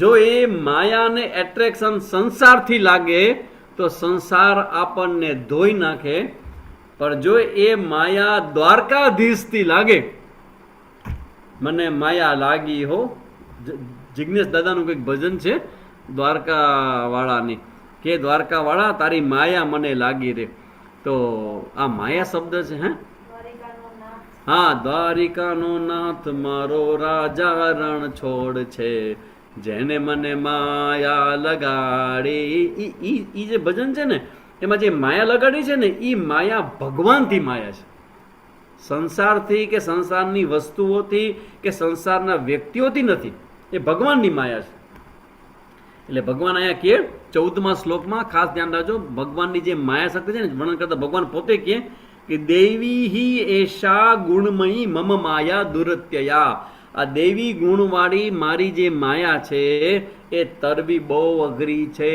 જો એ માયાને એટ્રેક્શન સંસારથી લાગે તો સંસાર આપણને ધોઈ નાખે. પણ જો એ માયા દ્વારકાધીશથી લાગે, મને માયા લાગી હો, જિગ્નેશ દાદાનું કંઈક ભજન છે દ્વારકા વાળાની, કે દ્વારકા વાળા તારી માયા મને લાગી રે. તો આ માયા શબ્દ છે, હા, દ્વારિકાનો નાથ મારો રાજા રણ છોડ છે, જેને મને માયા લગાડી. ઈ જે ભજન છે ને એમાં જે માયા લગાડી છે ને એ માયા ભગવાનથી માયા છે, સંસારથી કે સંસારની વસ્તુઓથી કે સંસારના વ્યક્તિઓથી નથી, એ ભગવાનની માયા છે. એટલે ભગવાન અહીંયા કહે 14મા શ્લોકમાં, ખાસ ધ્યાન રાખજો, ભગવાનની જે માયા શક્તિ છે ને વર્ણન કરતા ભગવાન પોતે કહે કે દેવી હિ એશા ગુણમયી મમ માયા દુરત્યયા. આ દેવી ગુણવાળી મારી જે માયા છે એ તરવી બહુ અઘરી છે.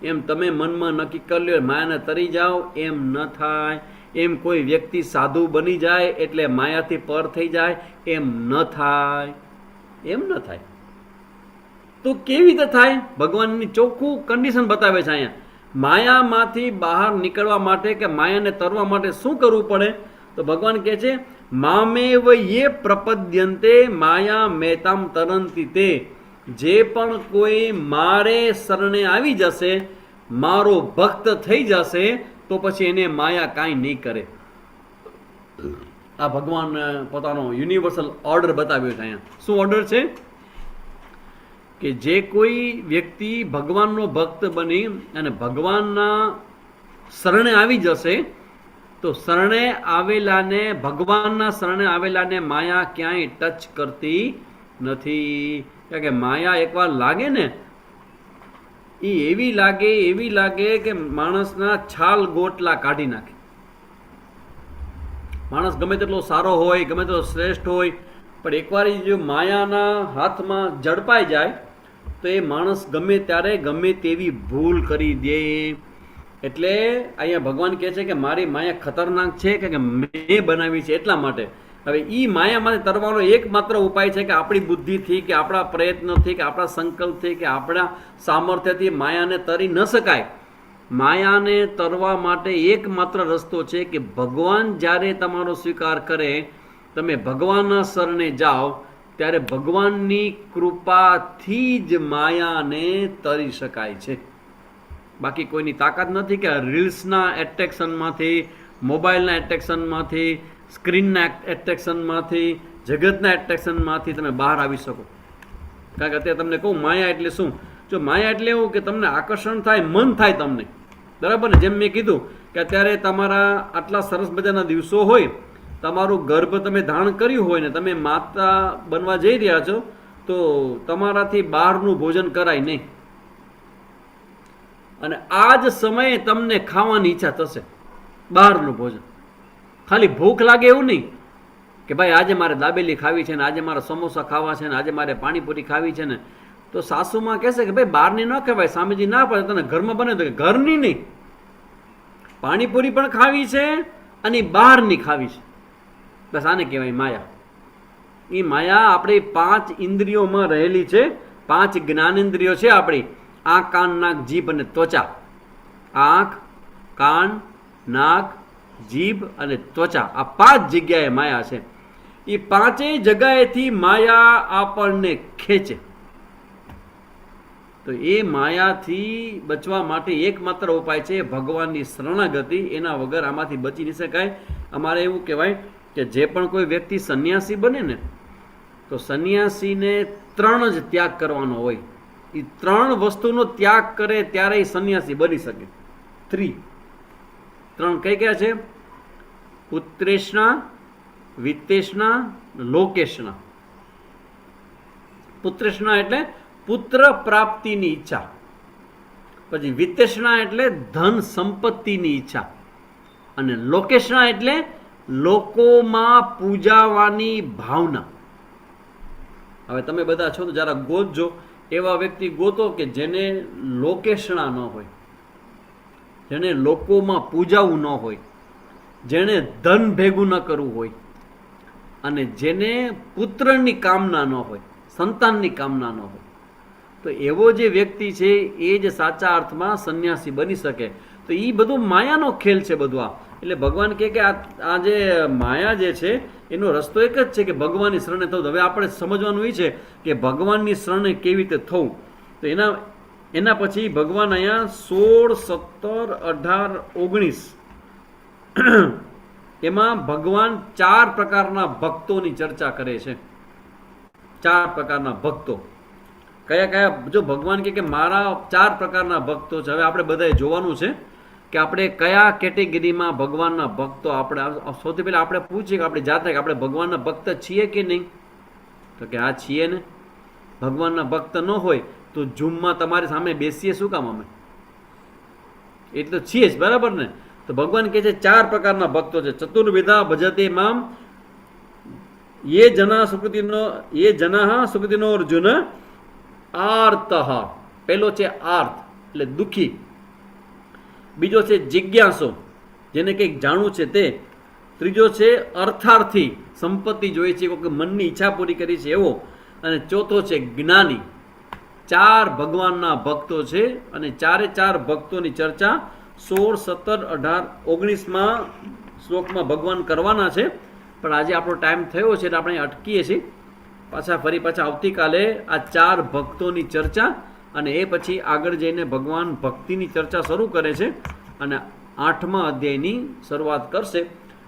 એમ તમે મનમાં નક્કી કરી લો માયાને તરી જાઓ, એમ ન થાય. એમ કોઈ વ્યક્તિ સાધુ બની જાય એટલે માયાથી પર થઈ જાય, એમ ન થાય, એમ ન થાય. તો કેવી રીતે થાય? ભગવાનની ચોખ્ખું કન્ડિશન બતાવે છે અહીંયા. માયામાંથી બહાર નીકળવા માટે કે માયાને તરવા માટે શું કરવું પડે? તો ભગવાન કહે છે મામેવ યે પ્રપદ્યંતે માયા મેતામ તરંતિ તે. જે પણ કોઈ મારે શરણે આવી જશે, મારો ભક્ત થઈ જશે, તો પછી એને માયા કાંઈ નહીં કરે. આ ભગવાન પોતાનો યુનિવર્સલ ઓર્ડર બતાવ્યો છે અહીંયા. શું ઓર્ડર છે? કે જે કોઈ વ્યક્તિ ભગવાનનો ભક્ત બની અને ભગવાનના શરણે આવી જશે, તો શરણે આવેલાને, ભગવાનના શરણે આવેલાને માયા ક્યાંય ટચ કરતી નથી. કારણ કે માયા એકવાર લાગે ને, એ એવી લાગે કે માણસના છાલ ગોટલા કાઢી નાખે. માણસ ગમે તેટલો સારો હોય, ગમે તેટલો શ્રેષ્ઠ હોય, પણ એકવાર જો માયાના હાથમાં ઝડપાઈ જાય તો એ માણસ ગમે ત્યારે ગમે તેવી ભૂલ કરી દે. એટલે અહીંયા ભગવાન કહે છે કે મારી માયા ખતરનાક છે કે મેં બનાવી છે એટલા માટે. હવે એ માયામાંથી તરવાનો એકમાત્ર ઉપાય છે કે આપણી બુદ્ધિથી કે આપણા પ્રયત્નથી કે આપણા સંકલ્પથી કે આપણા સામર્થ્યથી માયાને તરી ન શકાય. માયાને તરવા માટે એકમાત્ર રસ્તો છે કે ભગવાન જ્યારે તમારો સ્વીકાર કરે, તમે ભગવાનના શરણે જાઓ, ત્યારે ભગવાનની કૃપાથી જ માયાને તરી શકાય છે. બાકી કોઈની તાકાત નથી કે રીલ્સના એટ્રેક્શનમાંથી, મોબાઈલના એટ્રેક્શનમાંથી, સ્ક્રીનના એટ્રેક્શનમાંથી, જગતના એટ્રેક્શનમાંથી તમે બહાર આવી શકો. કારણ કે અત્યારે તમને કહું માયા એટલે શું? જો માયા એટલે એવું કે તમને આકર્ષણ થાય, મન થાય તમને, બરાબર ને? જેમ મેં કીધું કે અત્યારે તમારા આટલા સરસ મજાના દિવસો હોય, તમારું ગર્ભ તમે ધારણ કર્યું હોય ને તમે માતા બનવા જઈ રહ્યા છો, તો તમારાથી બહારનું ભોજન કરાય નહીં. અને આ જ સમયે તમને ખાવાની ઈચ્છા થશે, બહારનું ભોજન. ખાલી ભૂખ લાગે એવું નહીં કે ભાઈ આજે મારે દાબેલી ખાવી છે ને, આજે મારે સમોસા ખાવા છે ને, આજે મારે પાણીપુરી ખાવી છે ને, તો સાસુમાં કહેશે કે ભાઈ બહારની ન કહેવાય, સ્વામીજી ના પડે, તને ઘરમાં બને તો ઘરની નહીં, પાણીપુરી પણ ખાવી છે અને બહારની ખાવી છે. બસ આને કહેવાય માયા. એ માયા આપણી 5 ઇન્દ્રિયોમાં રહેલી છે. 5 જ્ઞાનેન્દ્રિયો છે આપણી: આંખ, કાન, નાક, જીભ અને ત્વચા. આંખ, કાન, નાક, જીભ અને ત્વચા, આ 5 જગ્યાએ માયા છે. એ 5 જગ્યાએથી માયા આપણને ખેંચે. તો એ માયાથી બચવા માટે એકમાત્ર ઉપાય છે ભગવાનની શરણાગતિ. એના વગર આમાંથી બચી નહીં શકાય. અમારે એવું કહેવાય કે જે પણ કોઈ વ્યક્તિ સંન્યાસી બને ને, તો સંન્યાસીને 3 જ ત્યાગ કરવાનો હોય. એ 3 વસ્તુનો ત્યાગ કરે ત્યારે એ સંન્યાસી બની શકે. 3 કઈ કયા છે? પુત્રેષ્ણા, વિત્તેષ્ણા, લોકેષ્ણા. પુત્રેષ્ણા એટલે પુત્ર પ્રાપ્તિની ઈચ્છા. પછી વિત્તેષ્ણા એટલે ધન સંપત્તિની ઈચ્છા. અને લોકેષ્ણા એટલે લોકોમાં પૂજાવાની ભાવના. હવે તમે બધા છો તો જરા ગોતજો, એવા વ્યક્તિ ગોતો કે જેને લોકેષ્ણા ન હોય, જેને લોકોમાં પૂજાવું ન હોય, જેને ધન ભેગું ન કરવું હોય. અને જેને પુત્રની કામના ન હોય, સંતાનની કામના ન હોય, તો એવો જે વ્યક્તિ છે એ જ સાચા અર્થમાં સંન્યાસી બની શકે. તો એ બધું માયાનો ખેલ છે બધું આ. એટલે ભગવાન કહે કે આ જે માયા જે છે એનો રસ્તો એક જ છે કે ભગવાનની શરણે થવું. હવે આપણે સમજવાનું એ છે કે ભગવાનની શરણે કેવી રીતે થવું. તો એના પછી ભગવાન અહીંયા 16, 17, 18, 19 એમાં ભગવાન 4 પ્રકારના ભક્તોની ચર્ચા કરે છે. 4 પ્રકારના ભક્તો કયા કયા? જો ભગવાન કે મારા 4 પ્રકારના ભક્તો છે. હવે આપણે બધાએ જોવાનું છે કે આપણે કયા કેટેગરીમાં ભગવાનના ભક્તો. આપણે સૌથી પહેલા આપણે પૂછીએ કે આપણી જાતે કે આપણે ભગવાનના ભક્ત છીએ કે નહીં? તો કે હા છીએ ને. ભગવાનના ભક્ત ન હોય તો ઝૂમમાં તમારી સામે બેસીએ શું કામ અમે? એ તો છીએ જ, બરાબર ને? તો ભગવાન કહે છે 4 પ્રકારના ભક્તો છે. ચતુર્વિધા ભજતે મામ યે જનાહ સુકૃતિનો અર્જુન આર્તઃ. પહેલો છે આર્ત એટલે દુઃખી. બીજો છે જિજ્ઞાસો, જેને કંઈક જાણવું છે તે. ત્રીજો છે અર્થાર્થી, સંપત્તિ જોઈએ છે, કોઈ મનની ઈચ્છા પૂરી કરી છે એવો. અને ચોથો છે જ્ઞાની. 4 ભગવાનના ભક્તો છે અને 4 ભક્તોની ચર્ચા 16, 17, 18, 19માં શ્લોકમાં ભગવાન કરવાના છે. પણ આજે આપણો ટાઈમ થયો છે એટલે આપણે અટકીએ છીએ. ફરી પાછા આવતીકાલે આ 4 ભક્તોની ચર્ચા અને એ પછી આગળ જઈને ભગવાન ભક્તિની ચર્ચા શરૂ કરે છે અને 8મા અધ્યાયની શરૂઆત કરશે.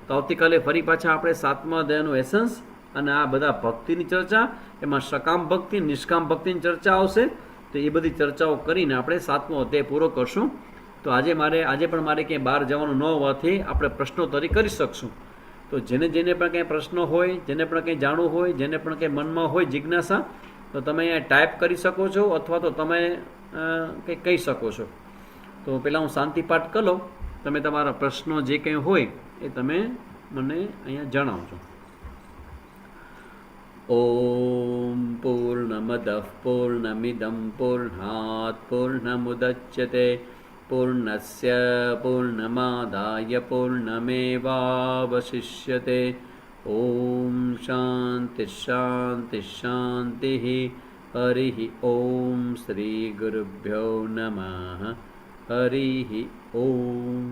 તો આવતીકાલે ફરી પાછા આપણે 7મા અધ્યાયનું એસન્સ અને આ બધા ભક્તિની ચર્ચા, એમાં સકામ ભક્તિ, નિષ્કામ ભક્તિની ચર્ચા આવશે. તો એ બધી ચર્ચાઓ કરીને આપણે 7મો અધ્યાય પૂરો કરશું. તો આજે પણ મારે ક્યાંય બહાર જવાનું ન હોવાથી આપણે પ્રશ્નોત્તરી કરી શકશું. તો જેને પણ કંઈ પ્રશ્નો હોય, જેને પણ કંઈ જાણવું હોય, જેને પણ કંઈ મનમાં હોય જિજ્ઞાસા, તો તમે અહીંયા ટાઈપ કરી શકો છો અથવા તો તમે કંઈ કહી શકો છો. તો પહેલાં હું શાંતિ પાઠ કરી લઉં, તમે તમારા પ્રશ્નો જે કંઈ હોય એ તમે મને અહીંયા જણાવજો. ઓમ પૂર્ણમદઃ પૂર્ણમિદં પૂર્ણાત પૂર્ણમુદચ્યતે પૂર્ણસ્ય પૂર્ણમાદાય પૂર્ણમેવાવશિષ્યતે. ઓમ શાંતિ શાંતિ શાંતિ. હરિ ઓમ શ્રી ગુરુભ્યો નમઃ. હરિ ઓમ.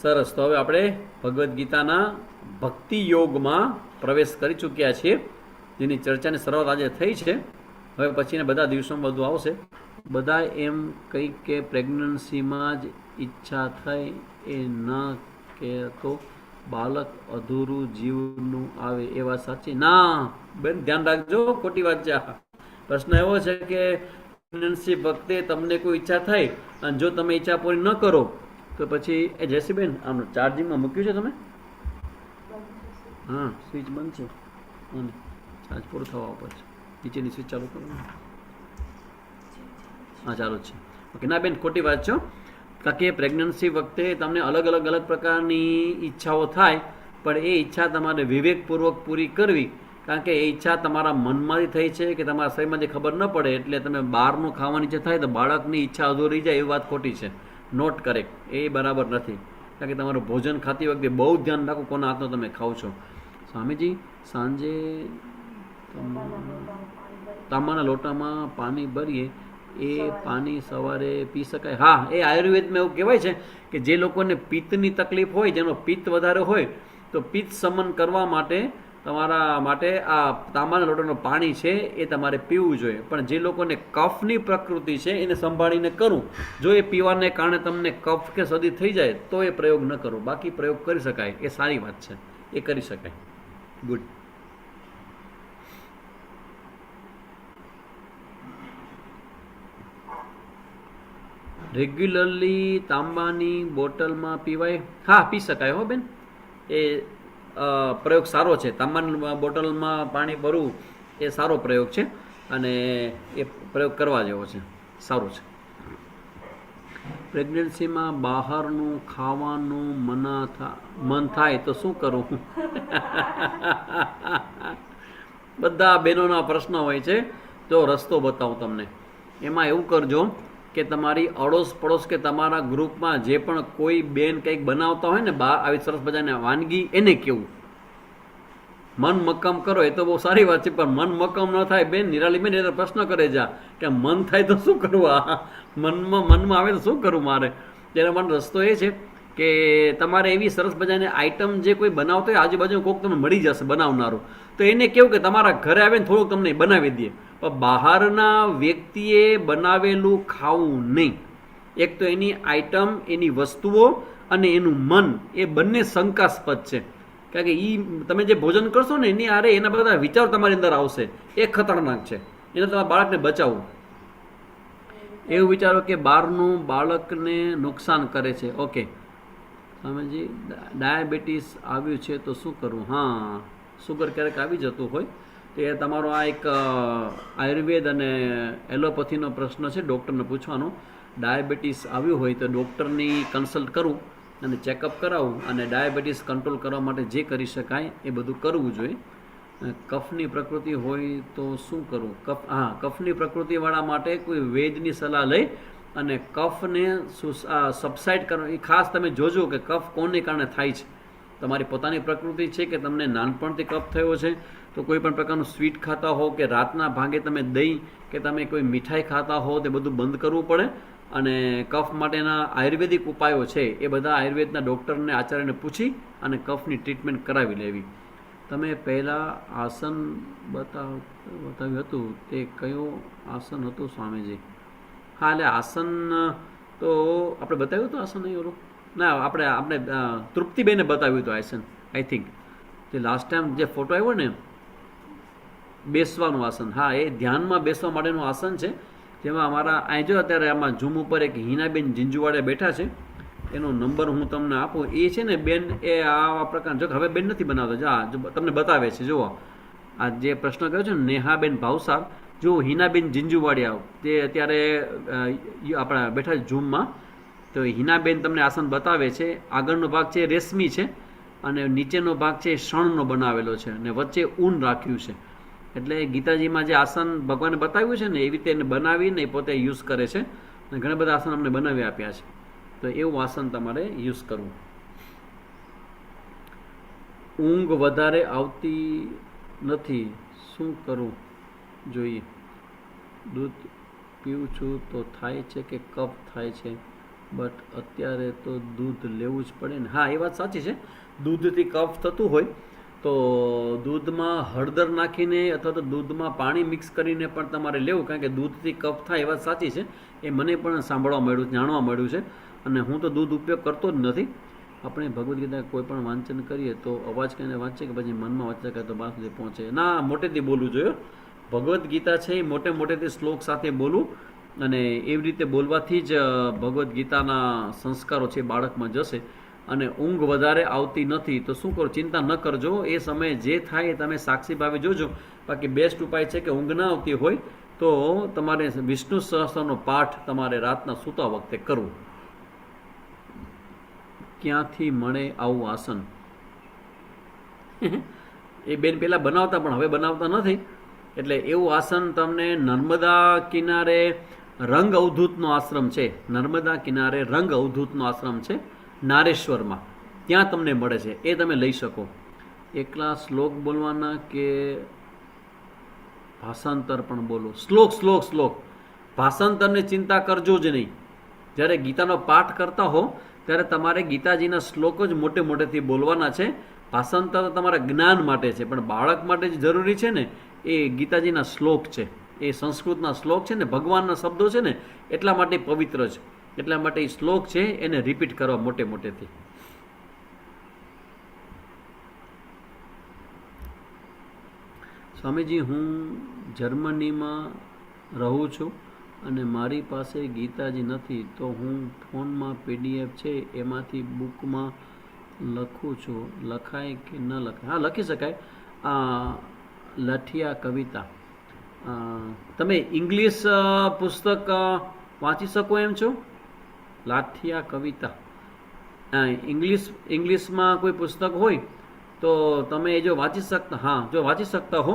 સરસ. તો હવે આપણે ભગવદ્ ગીતાના ભક્તિ યોગમાં પ્રવેશ કરી ચૂક્યા છીએ, જેની ચર્ચાની શરૂઆત આજે થઈ છે. હવે પછીના બધા દિવસોમાં બધું આવશે. બધા એમ કંઈક કે પ્રેગ્નન્સીમાં જ ઈચ્છા થઈ એ ન કે તો બાળક અધૂરું જીવનું આવે એ વાત સાચી? ના બેન, ધ્યાન રાખજો, ખોટી વાત છે. પ્રશ્ન એવો છે કે પ્રેગ્નન્સી વખતે તમને કોઈ ઈચ્છા થાય અને જો તમે ઈચ્છા પૂરી ન કરો તો પછી એ જયસીબેન આનું ચાર્જિંગમાં મૂક્યું છે તમે? હા, સ્વિચ બંધ છે અને ચાર્જ પૂરો થવા ઉપર છે. નીચેની સ્વિચ ચાલુ કરો. હા, ચાલુ જ છે. ઓકે. ના બેન, ખોટી વાત છો. કારણ કે પ્રેગ્નન્સી વખતે તમને અલગ પ્રકારની ઈચ્છાઓ થાય, પણ એ ઈચ્છા તમારે વિવેકપૂર્વક પૂરી કરવી. કારણ કે એ ઈચ્છા તમારા મનમાંથી થઈ છે કે તમારા શરીરમાંથી ખબર ન પડે, એટલે તમે બહારનું ખાવાની ઈચ્છા થાય તો બાળકની ઈચ્છા અધૂરી જાય, એ વાત ખોટી છે. Not correct. એ બરાબર નથી. કારણ કે તમારું ભોજન ખાતી વખતે બહુ ધ્યાન રાખો કોના હાથનો તમે ખાઓ છો. સ્વામીજી, સાંજે તાંબાના લોટામાં પાણી ભરીએ, એ પાણી સવારે પી શકાય? હા, એ આયુર્વેદમાં એવું કહેવાય છે કે જે લોકોને પિત્તની તકલીફ હોય, જેનો પિત્ત વધારે હોય, તો પિત્ત શમન કરવા માટે તમારા માટે આ તાંબાના લોટાનું પાણી છે એ તમારે પીવું જોઈએ. પણ જે લોકોને કફની પ્રકૃતિ છે એને સંભાળીને કરવું. જો એ પીવાને કારણે તમને કફ કે શરદી થઈ જાય તો એ પ્રયોગ ન કરો. બાકી પ્રયોગ કરી શકાય, એ સારી વાત છે, એ કરી શકાય. ગુડ. રેગ્યુલરલી તાંબાની બોટલમાં પીવાય? હા, પી શકાય હો બેન. એ પ્રયોગ સારો છે. તાંબાની બોટલમાં પાણી ભરવું એ સારો પ્રયોગ છે અને એ પ્રયોગ કરવા જેવો છે, સારું છે. પ્રેગ્નન્સીમાં બહારનું ખાવાનું મન થાય તો શું કરવું? બધા બહેનોના પ્રશ્ન હોય છે. જો રસ્તો બતાવું તમને. એમાં એવું કરજો કે તમારી અડોશ પડોશ કે તમારા ગ્રુપમાં જે પણ કોઈ બેન કંઈક બનાવતા હોય ને બહાર આવી સરસ મજાની વાનગી, એને કેવું. મન મક્કમ કરો એ તો બહુ સારી વાત છે, પણ મન મક્કમ ન થાય બેન, નિરાલી બેન, એ તો પ્રશ્ન કરે જા કે મન થાય તો શું કરવું, આ મનમાં આવે તો શું કરવું મારે. તેના માટે રસ્તો એ છે કે તમારે એવી સરસ મજાની આઈટમ જે કોઈ બનાવતો હોય, આજુબાજુ કોઈક તમને મળી જશે બનાવનારું, તો એને કેવું કે તમારા ઘરે આવે ને થોડુંક તમને બનાવી દે. પણ બહારના વ્યક્તિએ બનાવેલું ખાવું નહીં. એક તો એની આઈટમ, એની વસ્તુઓ અને એનું મન, એ બંને શંકાસ્પદ છે. કારણ કે તમે જે ભોજન કરશો ને એની આરે એના બધા વિચારો તમારી અંદર આવશે, એ ખતરનાક છે. એને તમારા બાળકને બચાવવું. એવું વિચારો કે બહારનું બાળકને નુકસાન કરે છે. ઓકે સ્વામીજી, ડાયાબિટીસ આવ્યું છે તો શું કરવું? હા, સુગર ક્યારેક આવી જતું હોય તો એ તમારો આ એક આયુર્વેદ અને એલોપેથીનો પ્રશ્ન છે, ડૉક્ટરને પૂછવાનો. ડાયાબિટીસ આવ્યું હોય તો ડૉક્ટરની કન્સલ્ટ કરવું અને ચેકઅપ કરાવવું, અને ડાયાબિટીસ કંટ્રોલ કરવા માટે જે કરી શકાય એ બધું કરવું જોઈએ. કફની પ્રકૃતિ હોય તો શું કરવું? કફની પ્રકૃતિવાળા માટે કોઈ વૈદ્યની સલાહ લઈ અને કફને સબસાઇડ કરો. એ ખાસ તમે જોજો કે કફ કોને કારણે થાય છે. તમારી પોતાની પ્રકૃતિ છે કે તમને નાનપણથી કફ થયો છે, તો કોઈ પણ પ્રકારનું સ્વીટ ખાતા હો કે રાતના ભાગે તમે દહીં કે તમે કોઈ મીઠાઈ ખાતા હો, તે બધું બંધ કરવું પડે. અને કફ માટેના આયુર્વેદિક ઉપાયો છે એ બધા આયુર્વેદના ડૉક્ટરને, આચાર્યને પૂછી અને કફની ટ્રીટમેન્ટ કરાવી લેવી. તમે પહેલાં આસન બતાવ્યું હતું, તે કયું આસન હતું સ્વામીજી? હા, એટલે આસન તો આપણે બતાવ્યું હતું. આસન નહીં ઓલું ના, આપણે તૃપ્તિબેને બતાવ્યું હતું આસન, આઈ થિંક. જે લાસ્ટ ટાઈમ જે ફોટો આવ્યો ને, બેસવાનું આસન. હા, એ ધ્યાનમાં બેસવા માટેનું આસન છે. જેમાં અમારા અહીં જો અત્યારે આમાં ઝૂમ ઉપર એક હિનાબેન જીંજુવાડે બેઠા છે, એનો નંબર હું તમને આપું. એ છે ને બેન, એ આ પ્રકાર, જો હવે બેન નથી બનાવતા, જા તમને બતાવે છે. જુઓ આ જે પ્રશ્ન કર્યો છે ને, નેહાબેન ભાવસાર, જો હિનાબેન જીંજુવાડિયા, તે અત્યારે આપણા બેઠા છે ઝૂમમાં. તો હિનાબેન તમને આસન બતાવે છે. આગળનો ભાગ છે રેશમી છે, અને નીચેનો ભાગ છે શણનો બનાવેલો છે, અને વચ્ચે ઊન રાખ્યું છે. એટલે ગીતાજીમાં જે આસન ભગવાને બતાવ્યું છે ને, એવી રીતે એને બનાવીને પોતે યુઝ કરે છે. અને ઘણા બધા આસન અમને બનાવી આપ્યા છે. તો એવું આસન તમારે યુઝ કરવું. ઊંઘ વધારે આવતી નથી, શું કરવું જોઈએ? દૂધ પીવું છું તો થાય છે કે કફ થાય છે, બટ અત્યારે તો દૂધ લેવું જ પડે ને? હા, એ વાત સાચી છે. દૂધથી કફ થતું હોય તો દૂધમાં હળદર નાખીને અથવા તો દૂધમાં પાણી મિક્સ કરીને પણ તમારે લેવું, કારણ કે દૂધથી કફ થાય. એ વાત સાચી છે. એ મને પણ સાંભળવા મળ્યું, જાણવા મળ્યું છે. અને હું તો દૂધ ઉપયોગ કરતો જ નથી. આપણે ભગવદ્ ગીતા કોઈ પણ વાંચન કરીએ તો અવાજ કરીને વાંચીએ કે પછી મનમાં વાંચે કે તો બહાર સુધી પહોંચે ના, મોટેથી બોલવું જોઈએ. ભગવદ્ ગીતા છે એ મોટેથી શ્લોક સાથે બોલવું, અને એવી રીતે બોલવાથી જ ભગવદ્ ગીતાના સંસ્કારો છે બાળકમાં જશે. અને ઊંઘ વધારે આવતી નથી તો શું કરો? ચિંતા ન કરજો. એ સમયે જે થાય એ તમે સાક્ષી ભાવે જોજો. બાકી બેસ્ટ ઉપાય છે કે ઊંઘ ના આવતી હોય તો તમારે વિષ્ણુ સહસ્ત્રનો પાઠ તમારે રાતના સૂતા વખતે કરવું. ક્યાંથી મળે આવું આસન? એ બેન પહેલાં બનાવતા, પણ હવે બનાવતા નથી. એટલે એવું આસન તમને નર્મદા કિનારે રંગ અવધૂતનો આશ્રમ છે. નર્મદા કિનારે રંગ અવધૂતનો આશ્રમ છે નારેશ્વરમાં, ત્યાં તમને મળે છે. એ તમે લઈ શકો. એકલા શ્લોક બોલવાના કે ભાષાંતર પણ બોલો? શ્લોક. ભાષાંતરની ચિંતા કરજો જ નહીં. જ્યારે ગીતાનો પાઠ કરતા હો ત્યારે તમારે ગીતાજીના શ્લોક જ મોટેથી બોલવાના છે. ભાષાંતર તમારા જ્ઞાન માટે છે, પણ બાળક માટે જ જરૂરી છે ને એ ગીતાજીના શ્લોક છે. એ સંસ્કૃતના શ્લોક છે ને, ભગવાનના શબ્દો છે ને, એટલા માટે પવિત્ર છે. એટલા માટે એ શ્લોક છે એને રિપીટ કરવા મોટેથી. સ્વામીજી, હું જર્મનીમાં રહું છું અને મારી પાસે ગીતાજી નથી, તો હું ફોનમાં PDF છે એમાંથી બુકમાં લખું છું. લખાય કે ન લખાય? હા, લખી શકાય. લઠિયા કવિતા, તમે ઇંગ્લિશ પુસ્તક વાંચી શકો એમ છો? લાઠિયા કવિતા ઇંગ્લિશમાં કોઈ પુસ્તક હોય તો તમે એ જો વાંચી શકતા હો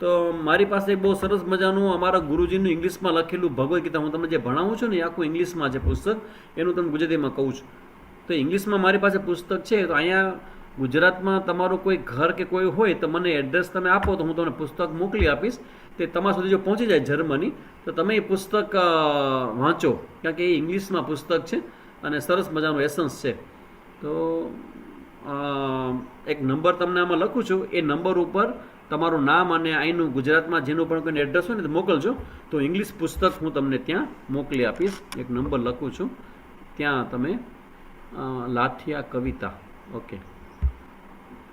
તો મારી પાસે બહુ સરસ મજાનું અમારા ગુરુજીનું ઇંગ્લિશમાં લખેલું ભગવદ્ ગીતા, હું તમને જે ભણાવું છું ને એ આખું ઇંગ્લિશમાં છે પુસ્તક, એનું તમને ગુજરાતીમાં કહું છું. તો ઇંગ્લિશમાં મારી પાસે પુસ્તક છે. તો અહીંયા ગુજરાતમાં તમારું કોઈ ઘર કે કોઈ હોય તો મને એડ્રેસ તમે આપો તો હું તમને પુસ્તક મોકલી આપીશ. તે તમારા સુધી જો પહોંચી જાય જર્મની તો તમે એ પુસ્તક વાંચો, કારણ કે એ ઇંગ્લિશમાં પુસ્તક છે અને સરસ મજાનું એસન્સ છે. તો એક નંબર તમને આમાં લખું છું, એ નંબર ઉપર તમારું નામ અને અહીંનું ગુજરાતમાં જેનું પણ કોઈને એડ્રેસ હોય ને તો મોકલજો, તો ઇંગ્લિશ પુસ્તક હું તમને ત્યાં મોકલી આપીશ. એક નંબર લખું છું, ત્યાં તમે લાઠિયા કવિતા, ઓકે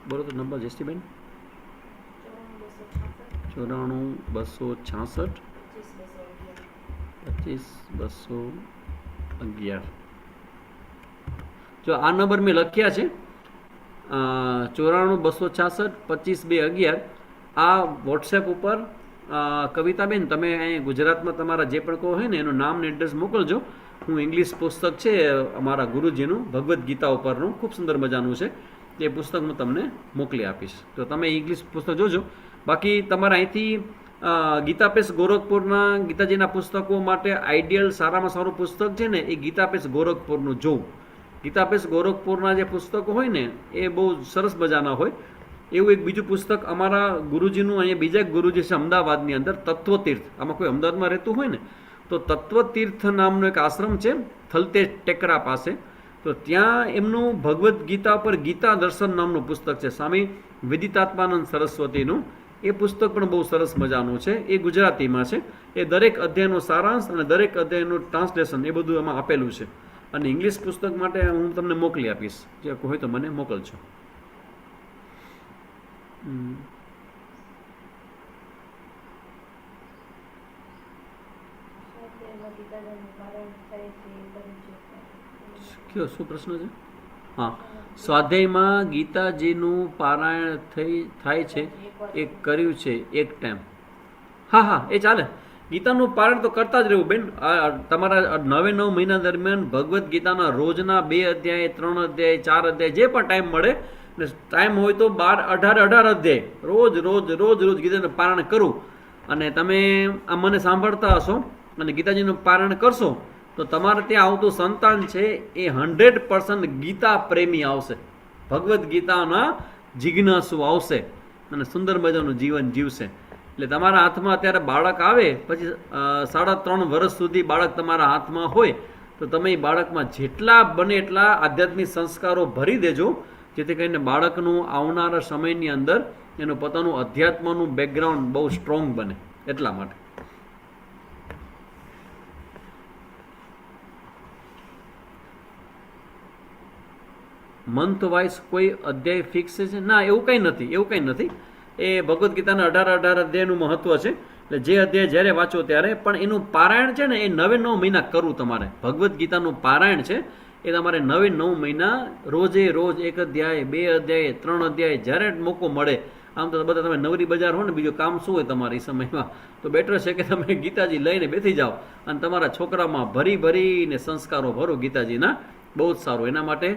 બોલો તો નંબર જયશ્રીબેન 94-266 25-211. જો આ નંબર મેં લખ્યા છે 94-266 25-211. આ વોટ્સએપ ઉપર કવિતાબેન તમે અહીં ગુજરાતમાં તમારા જે પણ કહો હોય ને એનું નામ ને એડ્રેસ મોકલજો. હું ઇંગ્લિશ પુસ્તક છે અમારા ગુરુજીનું ભગવદ્ ગીતા ઉપરનું ખૂબ સુંદર મજાનું છે, એ પુસ્તક હું તમને મોકલી આપીશ. તો તમે ઇંગ્લિશ પુસ્તક જોજો. બાકી તમારા અહીંથી ગીતાપેશ ગોરખપુરના ગીતાજીના પુસ્તકો માટે આઈડિયલ સારામાં સારું પુસ્તક છે ને એ ગીતાપેશ ગોરખપુરનું જોવું. ગીતાપેશ ગોરખપુરના જે પુસ્તકો હોય ને એ બહુ સરસ મજાના હોય. એવું એક બીજું પુસ્તક અમારા ગુરુજીનું, અહીંયા બીજા એક ગુરુજી છે અમદાવાદની અંદર, તત્વતીર્થ. આમાં કોઈ અમદાવાદમાં રહેતું હોય ને તો તત્વતીર્થ નામનો એક આશ્રમ છે થલતેજ ટેકરા પાસે. તો ત્યાં એમનું ભગવદ્ ગીતા પર ગીતા દર્શન નામનું પુસ્તક છે, સ્વામી વિદિતાત્માનંદ સરસ્વતીનું. એ પુસ્તક પણ બહુ સરસ મજાનું છે, એ ગુજરાતીમાં છે. એ દરેક અધ્યાયનો સારાંશ અને દરેક અધ્યાયનું ટ્રાન્સલેશન એ બધું એમાં આપેલું છે. અને ઇંગ્લિશ પુસ્તક માટે હું તમને મોકલી આપીશ, જે હોય તો મને મોકલજો. શું પ્રશ્ન છે? હા, સ્વાધ્યાયમાં ગીતાજીનું પારાયણ થાય છે એ કર્યું છે એક ટાઈમ. હા એ ચાલે. ગીતાનું પારાયણ તો કરતા જ રહેવું બેન. તમારા 9 મહિના દરમિયાન ભગવદ્ ગીતાના રોજના 2 અધ્યાય 3 અધ્યાય 4 અધ્યાય જે પણ ટાઈમ મળે ને ટાઈમ હોય તો 18 અધ્યાય રોજ ગીતાનું પારાયણ કરું. અને તમે આ મને સાંભળતા હશો અને ગીતાજીનું પારાયણ કરશો તો તમારે ત્યાં આવતું સંતાન છે એ 100% ગીતા પ્રેમી આવશે, ભગવદ્ ગીતાના જિજ્ઞાસુ આવશે અને સુંદર મજાનું જીવન જીવશે. એટલે તમારા હાથમાં અત્યારે બાળક આવે પછી 3.5 વર્ષ સુધી બાળક તમારા હાથમાં હોય તો તમે એ બાળકમાં જેટલા બને એટલા આધ્યાત્મિક સંસ્કારો ભરી દેજો, જેથી કરીને બાળકનું આવનારા સમયની અંદર એનું પોતાનું અધ્યાત્મનું બેકગ્રાઉન્ડ બહુ સ્ટ્રોંગ બને. એટલા માટે મંથ વાઇઝ કોઈ અધ્યાય ફિક્સ છે ના, એવું કંઈ નથી. એ ભગવદ્ ગીતાના 18 અધ્યાયનું મહત્વ છે. એટલે જે અધ્યાય જ્યારે વાંચો ત્યારે પણ એનું પારાયણ છે ને એ 9 મહિના કરવું તમારે. ભગવદ્ ગીતાનું પારાયણ છે એ તમારે 9 મહિના રોજ 1 અધ્યાય 2 અધ્યાય 3 અધ્યાય જ્યારે મોકો મળે. આમ તો બધા તમે નવરી બજાર હો ને બીજું કામ શું હોય તમારી સમયમાં, તો બેટર છે કે તમે ગીતાજી લઈને બેસી જાઓ અને તમારા છોકરામાં ભરીને સંસ્કારો ભરો ગીતાજીના. બહુ જ સારું. એના માટે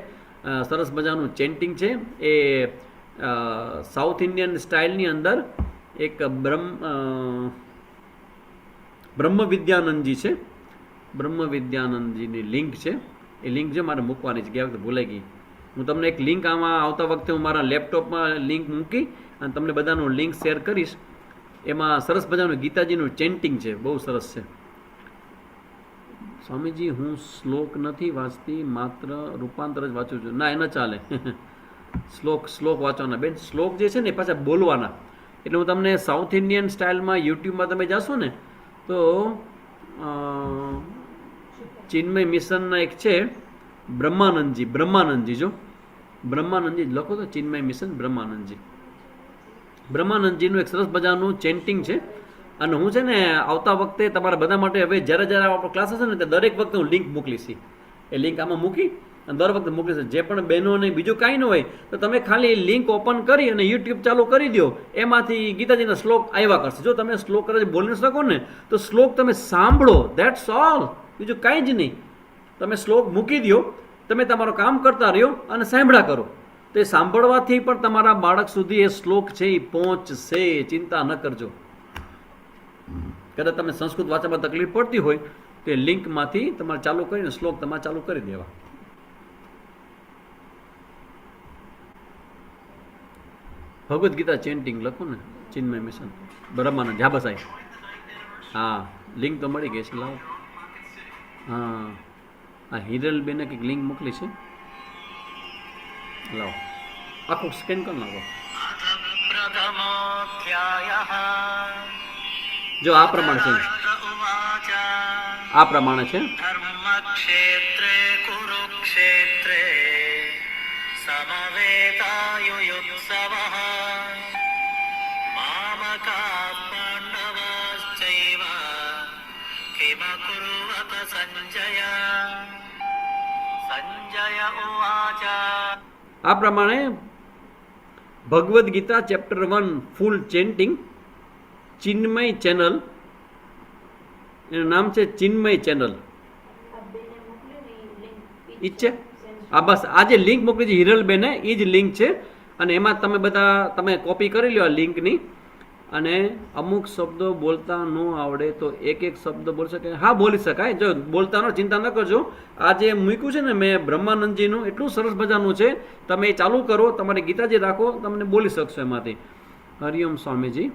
સરસ મજાનું ચેન્ટિંગ છે. એ સાઉથ ઇન્ડિયન સ્ટાઇલની અંદર એક બ્રહ્મ વિદ્યાનંદજી છે, બ્રહ્મ વિદ્યાનંદજીની લિંક છે. એ લિંક છે મારે મૂકવાની છે, ગયા વખતે ભૂલાઈ ગઈ. હું તમને એક લિંક આમાં આવતા વખતે હું મારા લેપટોપમાં લિંક મૂકી અને તમને બધાનું લિંક શેર કરીશ. એમાં સરસ મજાનું ગીતાજીનું ચેન્ટિંગ છે, બહુ સરસ છે. સ્વામીજી હું શ્લોક નથી વાંચતી, માત્ર રૂપાંતર જ વાંચું છું. ના, એ ન ચાલે. શ્લોક વાંચવાના બેન. શ્લોક જે છે ને એ પાછા બોલવાના. એટલે હું તમને સાઉથ ઇન્ડિયન સ્ટાઇલમાં યુટ્યુબમાં તમે જાશો ને તો ચિન્મય મિશનના એક છે બ્રહ્માનંદજી જો બ્રહ્માનંદજી લખો તો ચિન્મય મિશન બ્રહ્માનંદજીનું એક સરસ મજાનું ચેન્ટિંગ છે. અને હું છે ને આવતા વખતે તમારા બધા માટે હવે જ્યારે આપણો ક્લાસ હશે ને તે દરેક વખતે હું લિંક મોકલીશ. એ લિંક આમાં મૂકી અને દર વખતે મોકલીશ. જે પણ બહેનોને બીજું કાંઈ ન હોય તો તમે ખાલી લિંક ઓપન કરી અને યુટ્યુબ ચાલુ કરી દો, એમાંથી ગીતાજીના શ્લોક આવ્યા કરશે. જો તમે શ્લોક કદાચ બોલી ન શકો ને તો શ્લોક તમે સાંભળો, ધેટ્સ ઓલ, બીજું કાંઈ જ નહીં. તમે શ્લોક મૂકી દો, તમે તમારું કામ કરતા રહ્યો અને સાંભળ્યા કરો. તે સાંભળવાથી પણ તમારા બાળક સુધી એ શ્લોક છે એ પહોંચશે, ચિંતા ન કરજો. કદાચ તમને સંસ્કૃત વાંચવામાં તકલીફ પડતી હોય તો એ લિંકમાંથી તમારે ચાલુ કરીને શ્લોક તમારે ચાલુ કરી દેવા. ભગવદ્ ગીતા ચેન્ટિંગ લખો ને, ચિન્મય મિશન બ્રહ્માનંદ ઝાબસાઈ. હા, લિંક તો મળી ગઈ છે, લાવો. હા, આ હિરલબેને કંઈક લિંક મોકલી છે, લાવો, આખું સ્કેન કરી નાખો. જો આ પ્રમાણે છે, આ પ્રમાણે છે. ધર્મક્ષેત્રે કુરુક્ષેત્રે સમવેતાયુયુત્સવઃ મામકા પાંડવશ્ચૈવ કિમકુર્વત સંજય ઉવાચ. આ પ્રમાણે ભગવદ્ ગીતા ચેપ્ટર 1 ફૂલ ચેન્ટિંગ ચિન્મય ચેનલ, એનું નામ છે ચિન્મય ચેનલ. ઈ છે આ, બસ આ જે લિંક મોકલી છે હિરલબેને એ જ લિંક છે. અને એમાં તમે બધા તમે કોપી કરી લો આ લિંકની. અને અમુક શબ્દો બોલતા ન આવડે તો એક એક શબ્દ બોલી શકાય. હા, બોલી શકાય. જો બોલતા નો ચિંતા ન કરજો. આ જે મૂક્યું છે ને મેં બ્રહ્માનંદજીનું, એટલું સરસ મજાનું છે. તમે એ ચાલુ કરો, તમારી ગીતાજી રાખો, તમને બોલી શકશો એમાંથી. હરિઓમ સ્વામીજી,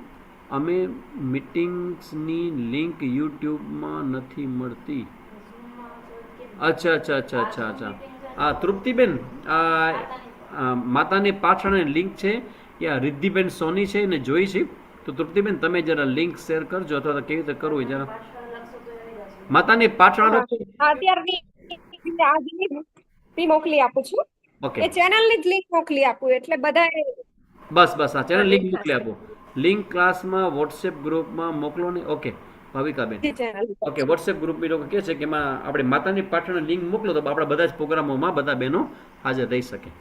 અમે મીટિંગ્સની લિંક યુટ્યુબમાં નથી મળતી. અચ્છા અચ્છા અચ્છા અચ્છા અચ્છા. હા, તૃપ્તિબેન, આ માતાની પાછળની લિંક છે એ આ રિદ્ધિબેન સોની છે, એને જોઈ છે. તો તૃપ્તિબેન તમે જરા લિંક શેર કરજો, અથવા તો કેવી રીતે કરવું એ જરા માતાની પાછળ. અત્યારની મોકલી આપું છું. ઓકે, એ ચેનલની જ લિંક મોકલી આપું એટલે બધા. બસ બસ આ ચેનલ લિંક મોકલી આપો. લિંક ક્લાસમાં વોટ્સએપ ગ્રુપમાં મોકલો ને. ઓકે ભાવિકાબેન, ઓકે, વોટ્સએપ ગ્રુપની લોકો કહે છે કે એમાં આપણે માતાની પાછળની લિંક મોકલો તો આપણા બધા જ પ્રોગ્રામોમાં બધા બહેનો હાજર રહી શકે.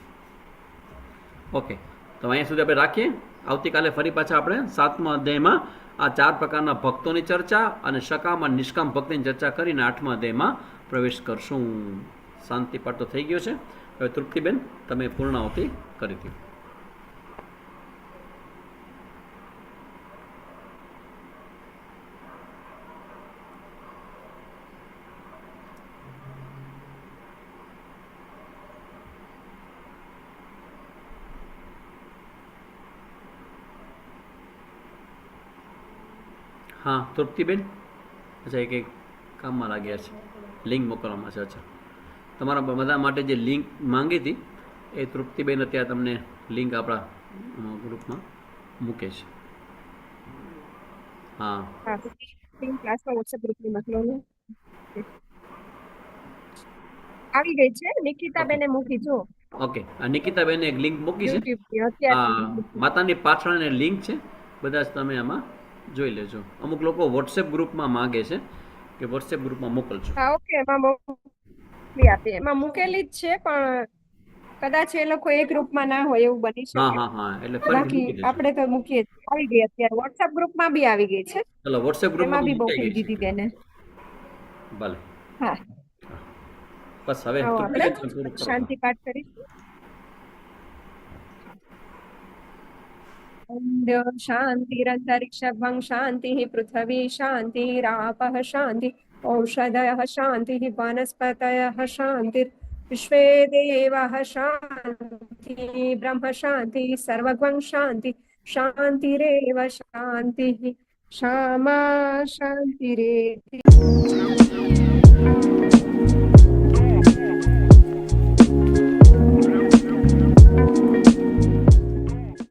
ઓકે, તો અહીંયા સુધી આપણે રાખીએ. આવતીકાલે ફરી પાછા આપણે 7મા અધ્યાયમાં આ 4 પ્રકારના ભક્તોની ચર્ચા અને સકામ અને નિષ્કામ ભક્તિની ચર્ચા કરીને 8મા અધ્યાયમાં પ્રવેશ કરશું. શાંતિ પાઠ તો થઈ ગયો છે. હવે તૃપ્તિબેન તમે પૂર્ણાહુતિ કરી હતી. હા તૃપ્તિબેન, અચ્છા એક કામમાં લાગ્યા છે, લિંક મોકલવામાં છે. અચ્છા, તમારા બધા માટે જે લિંક માંગી હતી એ તૃપ્તિબેન અત્યારે તમને લિંક આપણા ગ્રુપમાં મૂકે છે. હા, ક્લાસમાં વોટ્સએપ ગ્રુપની મોકલો ને. આવી ગઈ છે, નિકિતાબેને મૂકી જો. ઓકે, આ નિકિતાબેને એક લિંક મૂકી છે. યુટ્યુબની અત્યારે માતાની પાછળની લિંક છે, બધા જ તમે આમાં જોઈ લેજો. અમુક લોકો વોટ્સએપ ગ્રુપમાં માંગે છે કે વોટ્સએપ ગ્રુપમાં મોકલજો. હા, ઓકે, એમાં મોકલી આપી. એમાં મૂકેલી જ છે પણ કદાચ એ લોકો એ ગ્રુપમાં ના હોય એવું બની શકે. હા હા હા, એટલે ફરીથી બાકી મૂકી દેજો. આપણે તો મૂકીએ જ. આવી ગઈ અત્યારે વોટ્સએપ ગ્રુપમાં બી આવી ગઈ છે. ચલો, વોટ્સએપ એમાં ગ્રુપમાં બી મૂકાઈ મોકલી ગઈ દીધી છે. બેને. ભલે, હા, બસ હવે આવો આપણે તૃપ્તિબેન પૂરું કરો. શાંતિ પાઠ કરીશું. शान्तिरन्तरिक्षभं शान्तिः पृथिवी शान्तिरापः शान्तिः औषधयः शान्तिः वनस्पतयः शान्तिर्विश्वे देवाः शान्तिः ब्रह्म शान्तिः सर्वगं शान्तिः शान्तिरेव शान्तिः क्षमा शान्तिरेति